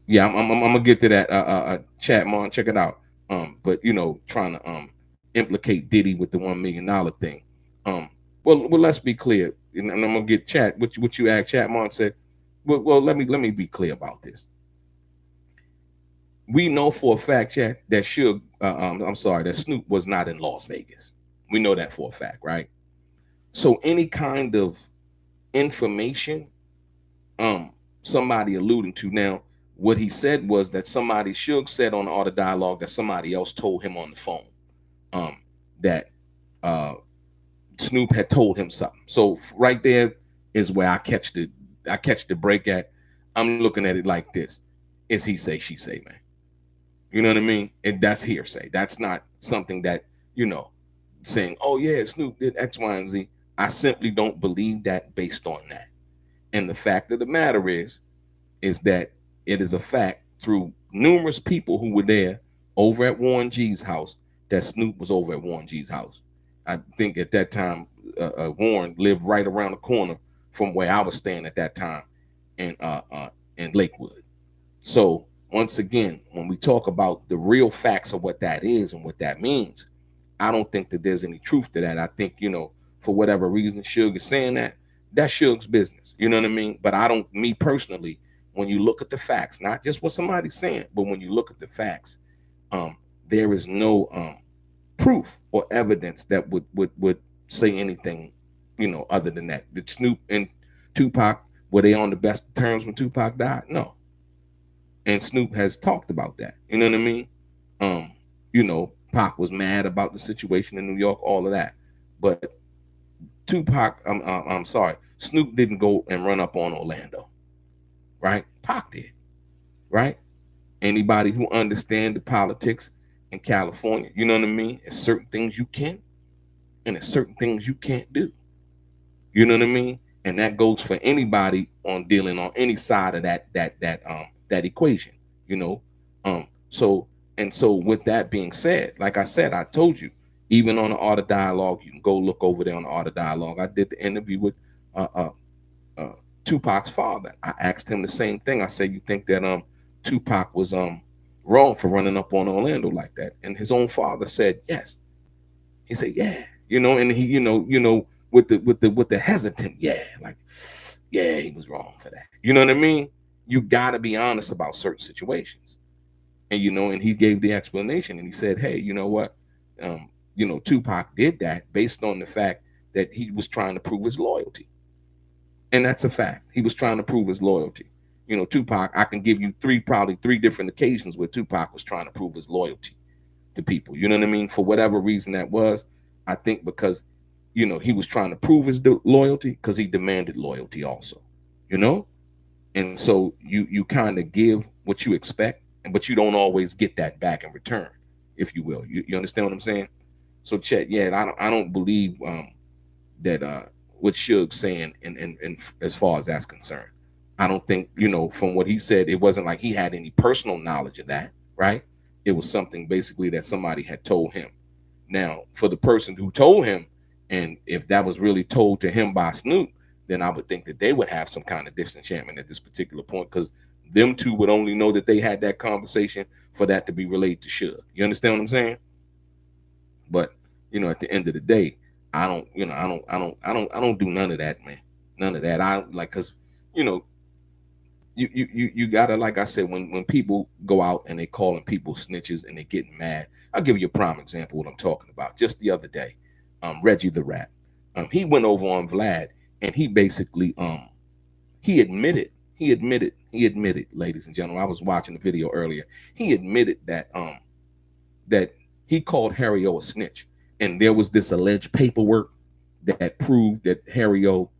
Yeah, I'm gonna get to that. Chat, man, check it out. But trying to implicate Diddy with the $1 million thing. Um, well, let's be clear, and I'm gonna get chat. What you asked Chat Martin said. Well, let me be clear about this. We know for a fact, Chat, that I'm sorry, that Snoop was not in Las Vegas. We know that for a fact, right? So any kind of information, somebody alluding to now, what he said was that somebody Suge said on the Art of Dialogue that somebody else told him on the phone, that uh Snoop had told him something. So right there is where I catch the break at. I'm looking at it like this: is he say she say, man? You know what I mean? And that's hearsay. That's not something that saying, oh yeah, Snoop did X, Y, and Z. I simply don't believe that based on that. And the fact of the matter is that it is a fact through numerous people who were there over at Warren G's house that Snoop was over at Warren G's house. I think at that time, Warren lived right around the corner from where I was staying at that time in Lakewood. So once again, when we talk about the real facts of what that is and what that means, I don't think that there's any truth to that. I think, for whatever reason, Suge is saying that, that's Suge's business. You know what I mean? But I don't, me personally, when you look at the facts, not just what somebody's saying, but when you look at the facts, there is no proof or evidence that would say anything, other than that. Did Snoop and Tupac, were they on the best terms when Tupac died? No. And Snoop has talked about that. You know what I mean? Pac was mad about the situation in New York, all of that. But Tupac, I'm sorry, Snoop didn't go and run up on Orlando, right? Pac did, right? Anybody who understand the politics in California, you know what I mean? There's certain things you can, and there's certain things you can't do. You know what I mean? And that goes for anybody on dealing on any side of that equation, you know. So with that being said, like I said, I told you, even on the Art of Dialogue, you can go look over there on the Art of Dialogue. I did the interview with Tupac's father. I asked him the same thing. I said, you think that Tupac was wrong for running up on Orlando like that? And his own father said yes. He said, yeah, and he, with the hesitant, yeah, like, yeah, he was wrong for that. You know what I mean? You gotta be honest about certain situations. And and he gave the explanation, and he said, hey, you know what? Tupac did that based on the fact that he was trying to prove his loyalty. And that's a fact. He was trying to prove his loyalty. Tupac, I can give you probably three different occasions where Tupac was trying to prove his loyalty to people. You know what I mean? For whatever reason that was, I think because, he was trying to prove his loyalty because he demanded loyalty also, And so you kind of give what you expect, but you don't always get that back in return, if you will. You understand what I'm saying? So Chet, yeah, I don't believe that what Suge's saying in as far as that's concerned. I don't think, from what he said, it wasn't like he had any personal knowledge of that, right? It was something basically that somebody had told him. Now, for the person who told him, and if that was really told to him by Snoop, then I would think that they would have some kind of disenchantment at this particular point, because them two would only know that they had that conversation for that to be related to Suge. You understand what I'm saying? But at the end of the day, I don't do none of that, man. None of that. I like, because you gotta, like I said, when people go out and they calling people snitches and they getting mad. I'll give you a prime example of what I'm talking about. Just the other day, Reggie the Rat, he went over on Vlad, and he basically he admitted, ladies and gentlemen, I was watching the video earlier. He admitted that he called Harry O a snitch, and there was this alleged paperwork that proved that Harry O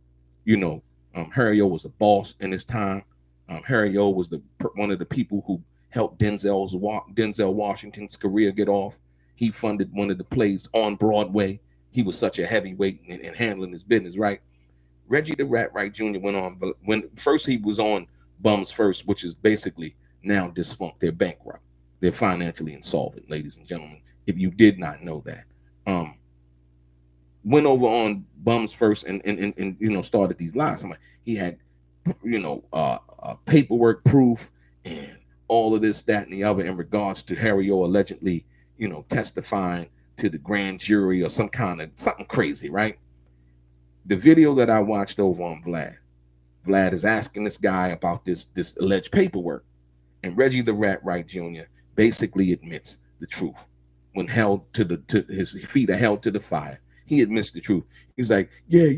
was a boss in his time. Harry O was one of the people who helped Denzel Washington's career get off. He funded one of the plays on Broadway. He was such a heavyweight in handling his business, right? Reggie the Rat Wright Jr. went on, when first he was on Bums First, which is basically now defunct. They're bankrupt. They're financially insolvent, ladies and gentlemen, if you did not know that. Went over on Bums First and started these lies. He had paperwork proof and all of this, that, and the other in regards to Harry O allegedly testifying to the grand jury or some kind of something crazy, right? The video that I watched over on Vlad is asking this guy about this alleged paperwork, and Reggie the Rat Wright Jr. basically admits the truth when held to his feet are held to the fire. He admits the truth. He's like, yeah,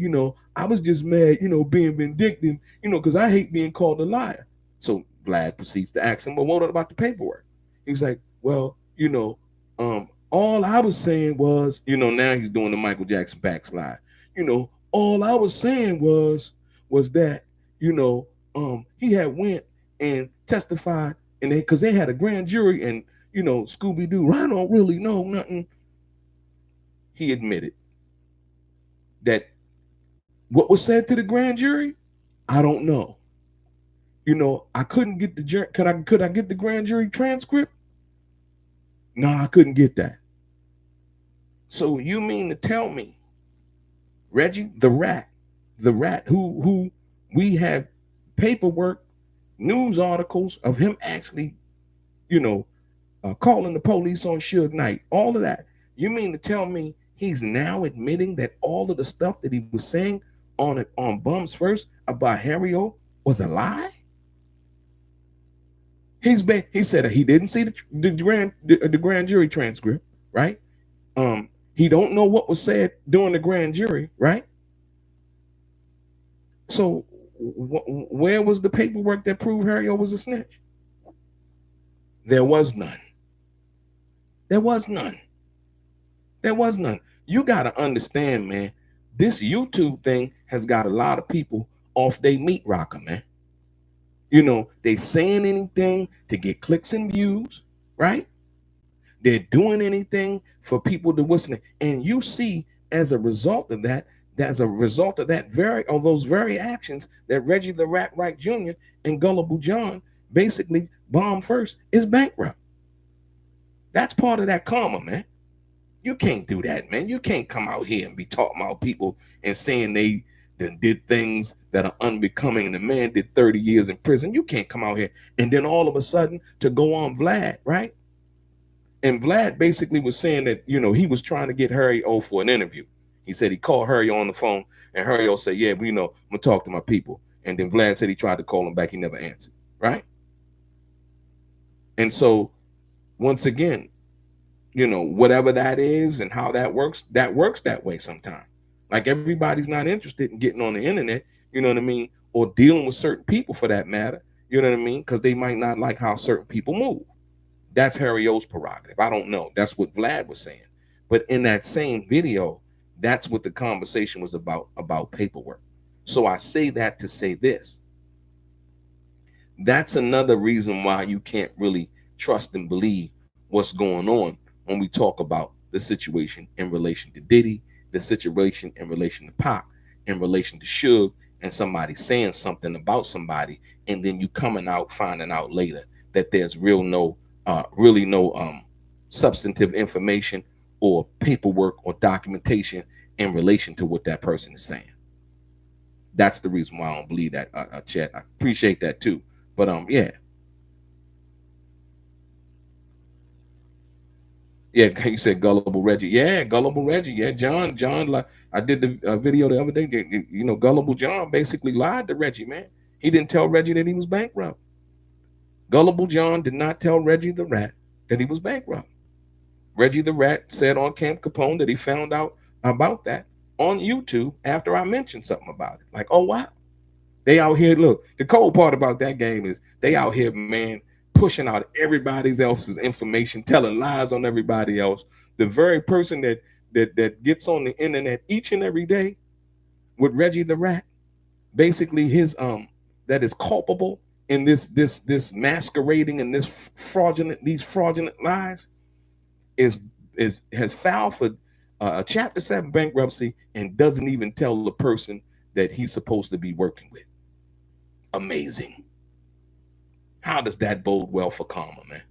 I was just mad, being vindictive, because I hate being called a liar. So Vlad proceeds to ask him, well, what about the paperwork? He's like, well, all I was saying was, now he's doing the Michael Jackson backslide. All I was saying was that, he had went and testified, and because they had a grand jury, and Scooby-Doo, I don't really know nothing. He admitted that what was said to the grand jury, I don't know. I couldn't get the could I get the grand jury transcript? No, I couldn't get that. So you mean to tell me Reggie the rat who we have paperwork, news articles of him actually, calling the police on Suge Knight, all of that. You mean to tell me he's now admitting that all of the stuff that he was saying on Bums First about Harry O was a lie? He said that he didn't see the grand jury transcript, right? He don't know what was said during the grand jury, right? So where was the paperwork that proved Harry O was a snitch? There was none. There was none. There was none. You got to understand, man, this YouTube thing has got a lot of people off their meat rocker, man. They saying anything to get clicks and views, right? They're doing anything for people to listen. And you see, as a result of that, those very actions, that Reggie the Rat Wright Jr. and Gullible John basically Bomb First is bankrupt. That's part of that karma, man. You can't do that, man. You can't come out here and be talking about people and saying they did things that are unbecoming, and the man did 30 years in prison. You can't come out here and then all of a sudden to go on Vlad, right? And Vlad basically was saying that, he was trying to get Harry O for an interview. He said he called Harry on the phone, and Harry O said, yeah, I'm going to talk to my people. And then Vlad said he tried to call him back. He never answered, right? And so, once again, whatever that is and how that works that way sometimes. Like, everybody's not interested in getting on the internet, you know what I mean? Or dealing with certain people for that matter, you know what I mean? Because they might not like how certain people move. That's Harry O's prerogative. I don't know. That's what Vlad was saying. But in that same video, that's what the conversation was about paperwork. So I say that to say this. That's another reason why you can't really trust and believe what's going on when we talk about the situation in relation to Diddy, the situation in relation to Pac, in relation to Suge, and somebody saying something about somebody, and then you coming out finding out later that there's really no substantive information or paperwork or documentation in relation to what that person is saying. That's the reason why I don't believe that, Chet. I appreciate that too. But yeah. Yeah, you said Gullible Reggie. Yeah, Gullible Reggie. Yeah, John. Like, I did the video the other day. Gullible John basically lied to Reggie, man. He didn't tell Reggie that he was bankrupt. Gullible John did not tell Reggie the Rat that he was bankrupt. Reggie the Rat said on Camp Capone that he found out about that on YouTube after I mentioned something about it. Like, oh, wow. They out here, look, the cold part about that game is they out here, man, pushing out everybody else's information, telling lies on everybody else. The very person that gets on the internet each and every day with Reggie the Rat, basically his that is culpable in this masquerading and these fraudulent lies has filed for a Chapter 7 bankruptcy and doesn't even tell the person that he's supposed to be working with. Amazing. How does that bode well for karma, man?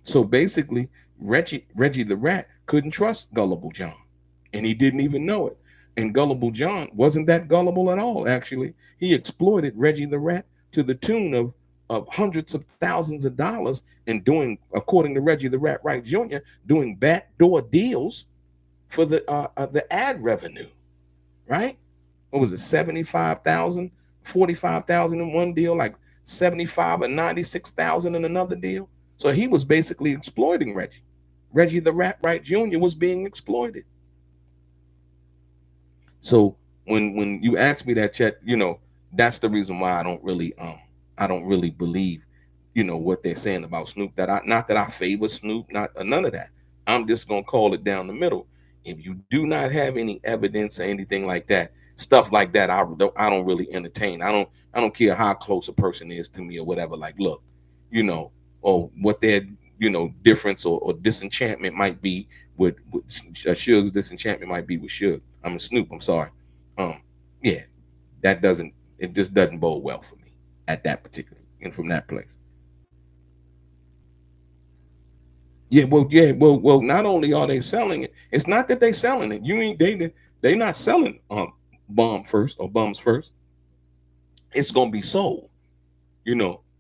So basically, Reggie the Rat couldn't trust Gullible John, and he didn't even know it. And Gullible John wasn't that gullible at all, actually. He exploited Reggie the Rat to the tune of of hundreds of thousands of dollars and doing, according to Reggie the Rat Wright Jr., doing backdoor deals for the ad revenue, right? What was it, 75,000, 45,000 in one deal, like 75 or 96,000 in another deal. So he was basically exploiting Reggie. Reggie the Rat Wright Jr. was being exploited. So when you ask me that, Chet, that's the reason why I don't really believe, what they're saying about Snoop. Not that I favor Snoop, not none of that. I'm just gonna call it down the middle. If you do not have any evidence or anything like that, stuff like that, I don't really entertain. I don't care how close a person is to me or whatever. Like, look, or what their difference or disenchantment might be with Suge's disenchantment might be with Suge. I'm a Snoop. I'm sorry. Yeah, it just doesn't bode well for me at that particular and from that place. Well. Not only are they selling it, it's not that they selling it. You ain't they not selling bomb first or bums first. It's gonna be sold,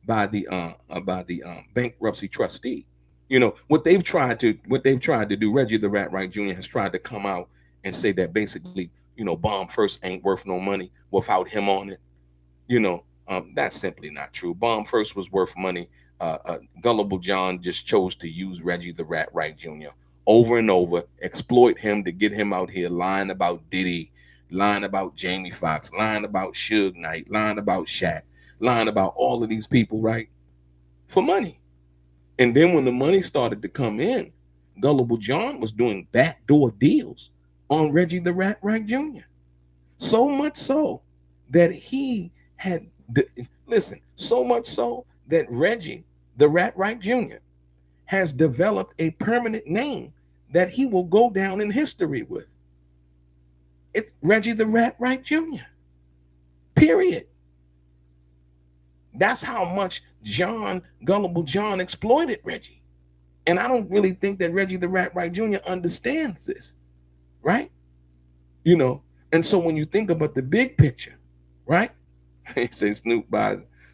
by the bankruptcy trustee. What they've tried to do. Reggie the Rat Wright Jr. has tried to come out and say that basically, bomb first ain't worth no money without him on it. That's simply not true. Bomb first was worth money. Gullible John just chose to use Reggie the Rat Wright Jr. over and over, exploit him to get him out here lying about Diddy, lying about Jamie Foxx, lying about Suge Knight, lying about Shaq, lying about all of these people, right? For money. And then when the money started to come in, Gullible John was doing backdoor deals on Reggie the Rat Wright Jr. So much so that he had, listen, so much so that Reggie the Rat Wright Jr. has developed a permanent name that he will go down in history with. It's Reggie the Rat Wright Jr. Period. That's how much Gullible John exploited Reggie. And I don't really think that Reggie the Rat Wright Jr. understands this, right? And so when you think about the big picture, right? He says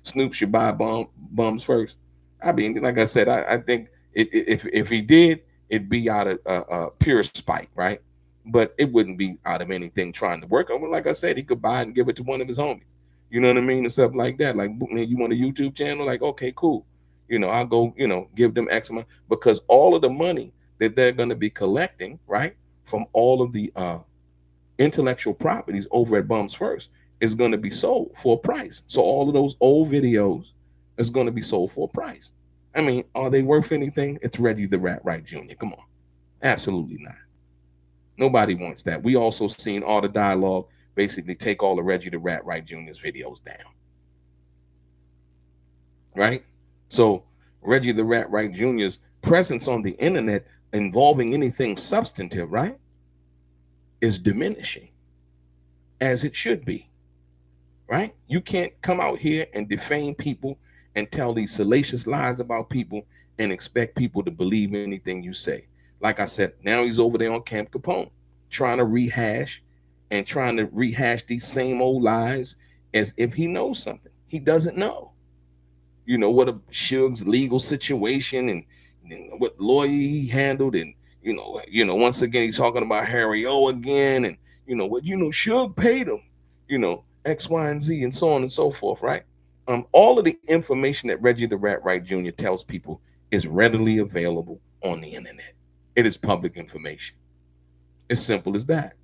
Snoop should buy bums first. I mean, like I said, I think if he did, it'd be out of pure spite, right? But it wouldn't be out of anything trying to work on it. Like I said, he could buy it and give it to one of his homies. You know what I mean? And stuff like that. Like, man, you want a YouTube channel? Like, okay, cool. I'll go, give them X amount, because all of the money that they're going to be collecting, right, from all of the intellectual properties over at Bums First is going to be sold for a price. So all of those old videos is going to be sold for a price. I mean, are they worth anything? It's Reggie the Rat Wright Jr. Come on. Absolutely not. Nobody wants that. We also seen All the Dialogue basically take all of Reggie the Rat Wright Jr.'s videos down. Right? So Reggie the Rat Wright Jr.'s presence on the internet involving anything substantive, right, is diminishing, as it should be. Right? You can't come out here and defame people and tell these salacious lies about people and expect people to believe anything you say. Like I said, now he's over there on Camp Capone trying to rehash these same old lies as if he knows something. He doesn't know. What a Suge's legal situation and what lawyer he handled, and once again he's talking about Harry O again, and Suge paid him, X, Y, and Z, and so on and so forth, right? All of the information that Reggie the Rat Wright Jr. tells people is readily available on the internet. It is public information. As simple as that.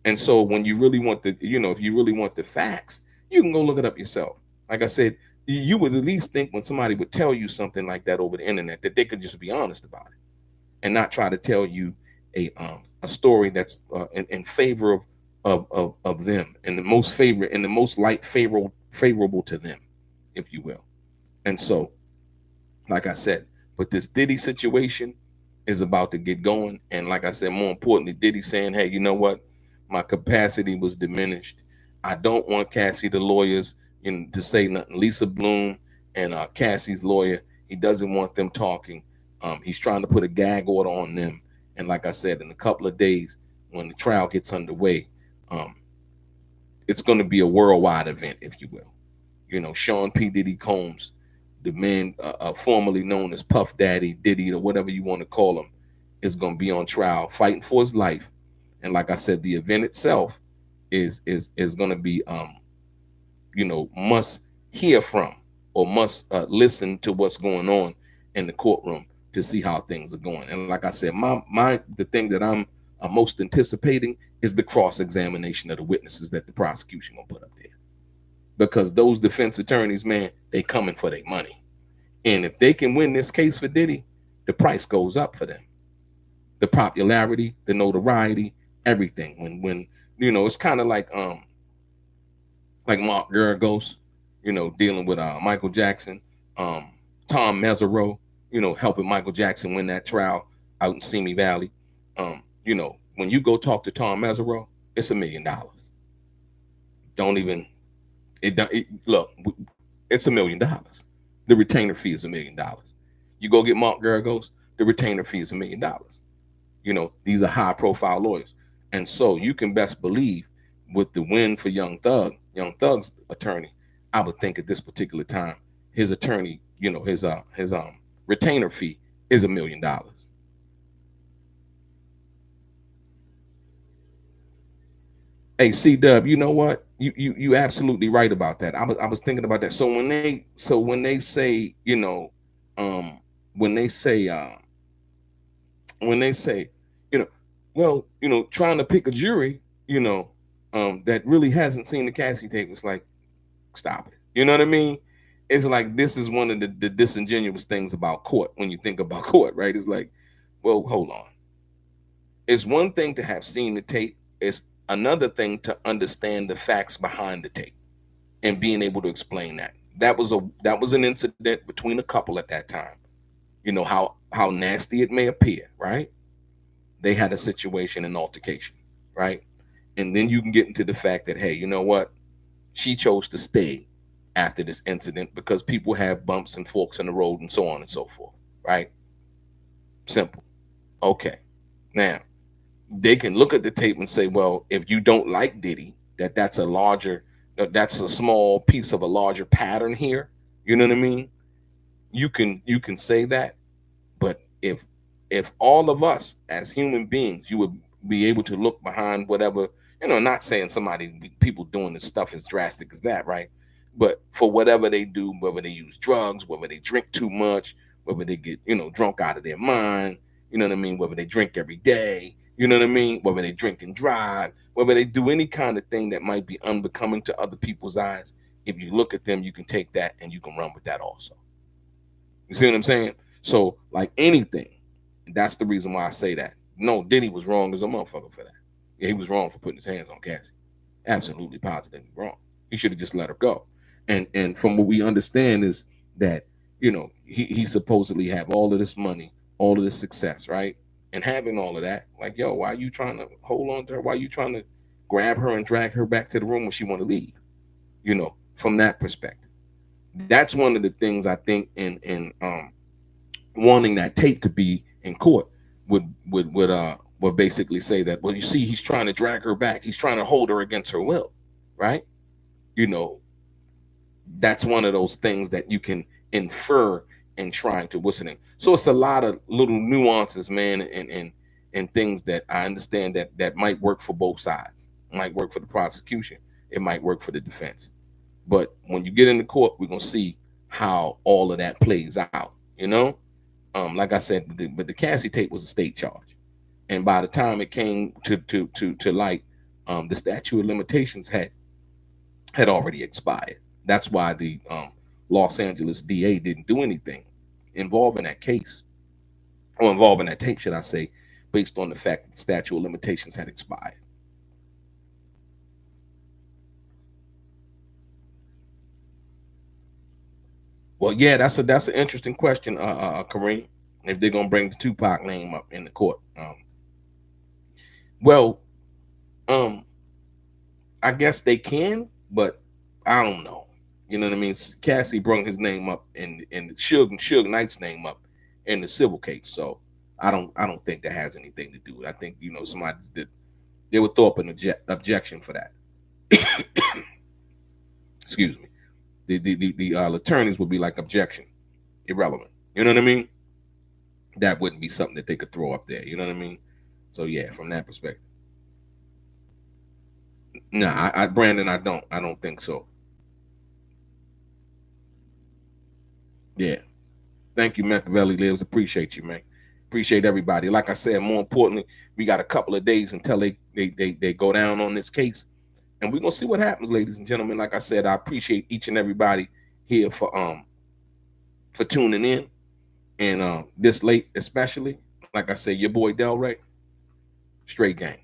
And so when you really want if you really want the facts, you can go look it up yourself. Like I said, you would at least think when somebody would tell you something like that over the internet that they could just be honest about it and not try to tell you a story that's in favor of them, and the most light favorable to them, if you will. And so, like I said, but this Diddy situation is about to get going. And like I said, more importantly, Diddy saying, hey, you know what? My capacity was diminished. I don't want Cassie, the lawyers, to say nothing. Lisa Bloom and Cassie's lawyer, he doesn't want them talking. He's trying to put a gag order on them. And like I said, in a couple of days, when the trial gets underway, it's going to be a worldwide event, if you will. Sean P. Diddy Combs the man formerly known as Puff Daddy, Diddy, or whatever you want to call him, is going to be on trial fighting for his life. And like I said, the event itself is going to be must hear from, or must listen to what's going on in the courtroom to see how things are going. And like I said, the thing that I'm most anticipating is the cross examination of the witnesses that the prosecution gonna put up there, because those defense attorneys, man, they coming for their money. And if they can win this case for Diddy, the price goes up for them. The popularity, the notoriety, everything. When it's kind of like Mark Geragos, dealing with Michael Jackson, Tom Mesereau, helping Michael Jackson win that trial out in Simi Valley. When you go talk to Tom Mesereau, it's $1 million. Don't even look. It's $1 million. The retainer fee is $1 million. You go get Mark Geragos, the retainer fee is $1 million. These are high profile lawyers, and so you can best believe with the win for Young Thug's attorney, I would think at this particular time, his attorney, his retainer fee is $1 million. Hey, C-Dub, you know what? You absolutely right about that. I was thinking about that. So when they say, when they say trying to pick a jury, that really hasn't seen the Cassie tape, it's like, stop it. You know what I mean? It's like, this is one of the disingenuous things about court when you think about court, right? It's like, well, hold on. It's one thing to have seen the tape. It's another thing to understand the facts behind the tape and being able to explain that. That was an incident between a couple at that time. How nasty it may appear, right? They had a situation, an altercation, right? And then you can get into the fact that, hey, you know what? She chose to stay after this incident because people have bumps and forks in the road and so on and so forth, right? Simple. Okay. Now, they can look at the tape and say, well, if you don't like Diddy, that's a small piece of a larger pattern here. You know what I mean? You can say that, but if all of us as human beings, you would be able to look behind whatever, not saying people doing this stuff as drastic as that, right? But for whatever they do, whether they use drugs, whether they drink too much, whether they get, drunk out of their mind, you know what I mean? Whether they drink every day, you know what I mean? Whether they drink and drive, whether they do any kind of thing that might be unbecoming to other people's eyes, if you look at them, you can take that and you can run with that also. You see what I'm saying? So, like anything, that's the reason why I say that. No, Diddy was wrong as a motherfucker for that. Yeah, he was wrong for putting his hands on Cassie. Absolutely positively wrong. He should have just let her go. And from what we understand is that, he supposedly have all of this money, all of this success, right? And having all of that, like, yo, why are you trying to hold on to her? Why are you trying to grab her and drag her back to the room when she want to leave? From that perspective. That's one of the things I think in wanting that tape to be in court would basically say that, well, you see, he's trying to drag her back. He's trying to hold her against her will, right? That's one of those things that you can infer in trying to what's the name. So it's a lot of little nuances, man, and things that I understand that might work for both sides. It might work for the prosecution. It might work for the defense. But when you get into court, we're gonna see how all of that plays out. Like I said, but the Cassie tape was a state charge, and by the time it came to light, the statute of limitations had already expired. That's why the Los Angeles DA didn't do anything involving that case, or involving that tape, should I say, based on the fact that the statute of limitations had expired. Well, yeah, that's an interesting question, Kareem. If they're gonna bring the Tupac name up in the court, well, um, I guess they can, but I don't know. You know what I mean? Cassie brought his name up and Suge Knight's name up in the civil case, so I don't think that has anything to do with it. I think somebody did, they would throw up an objection for that. Excuse me. The attorneys would be like, objection. irrelevant. You know what I mean? That wouldn't be something that they could throw up there. You know what I mean? So yeah, from that perspective. Nah, Brandon, I don't think so. Yeah. Thank you, Machiavelli Lives. Appreciate you, man. Appreciate everybody. Like I said, more importantly, we got a couple of days until they go down on this case. And we're gonna see what happens, ladies and gentlemen. Like I said, I appreciate each and everybody here for tuning in. And this late, especially, like I said, your boy DELRAY, straight gang.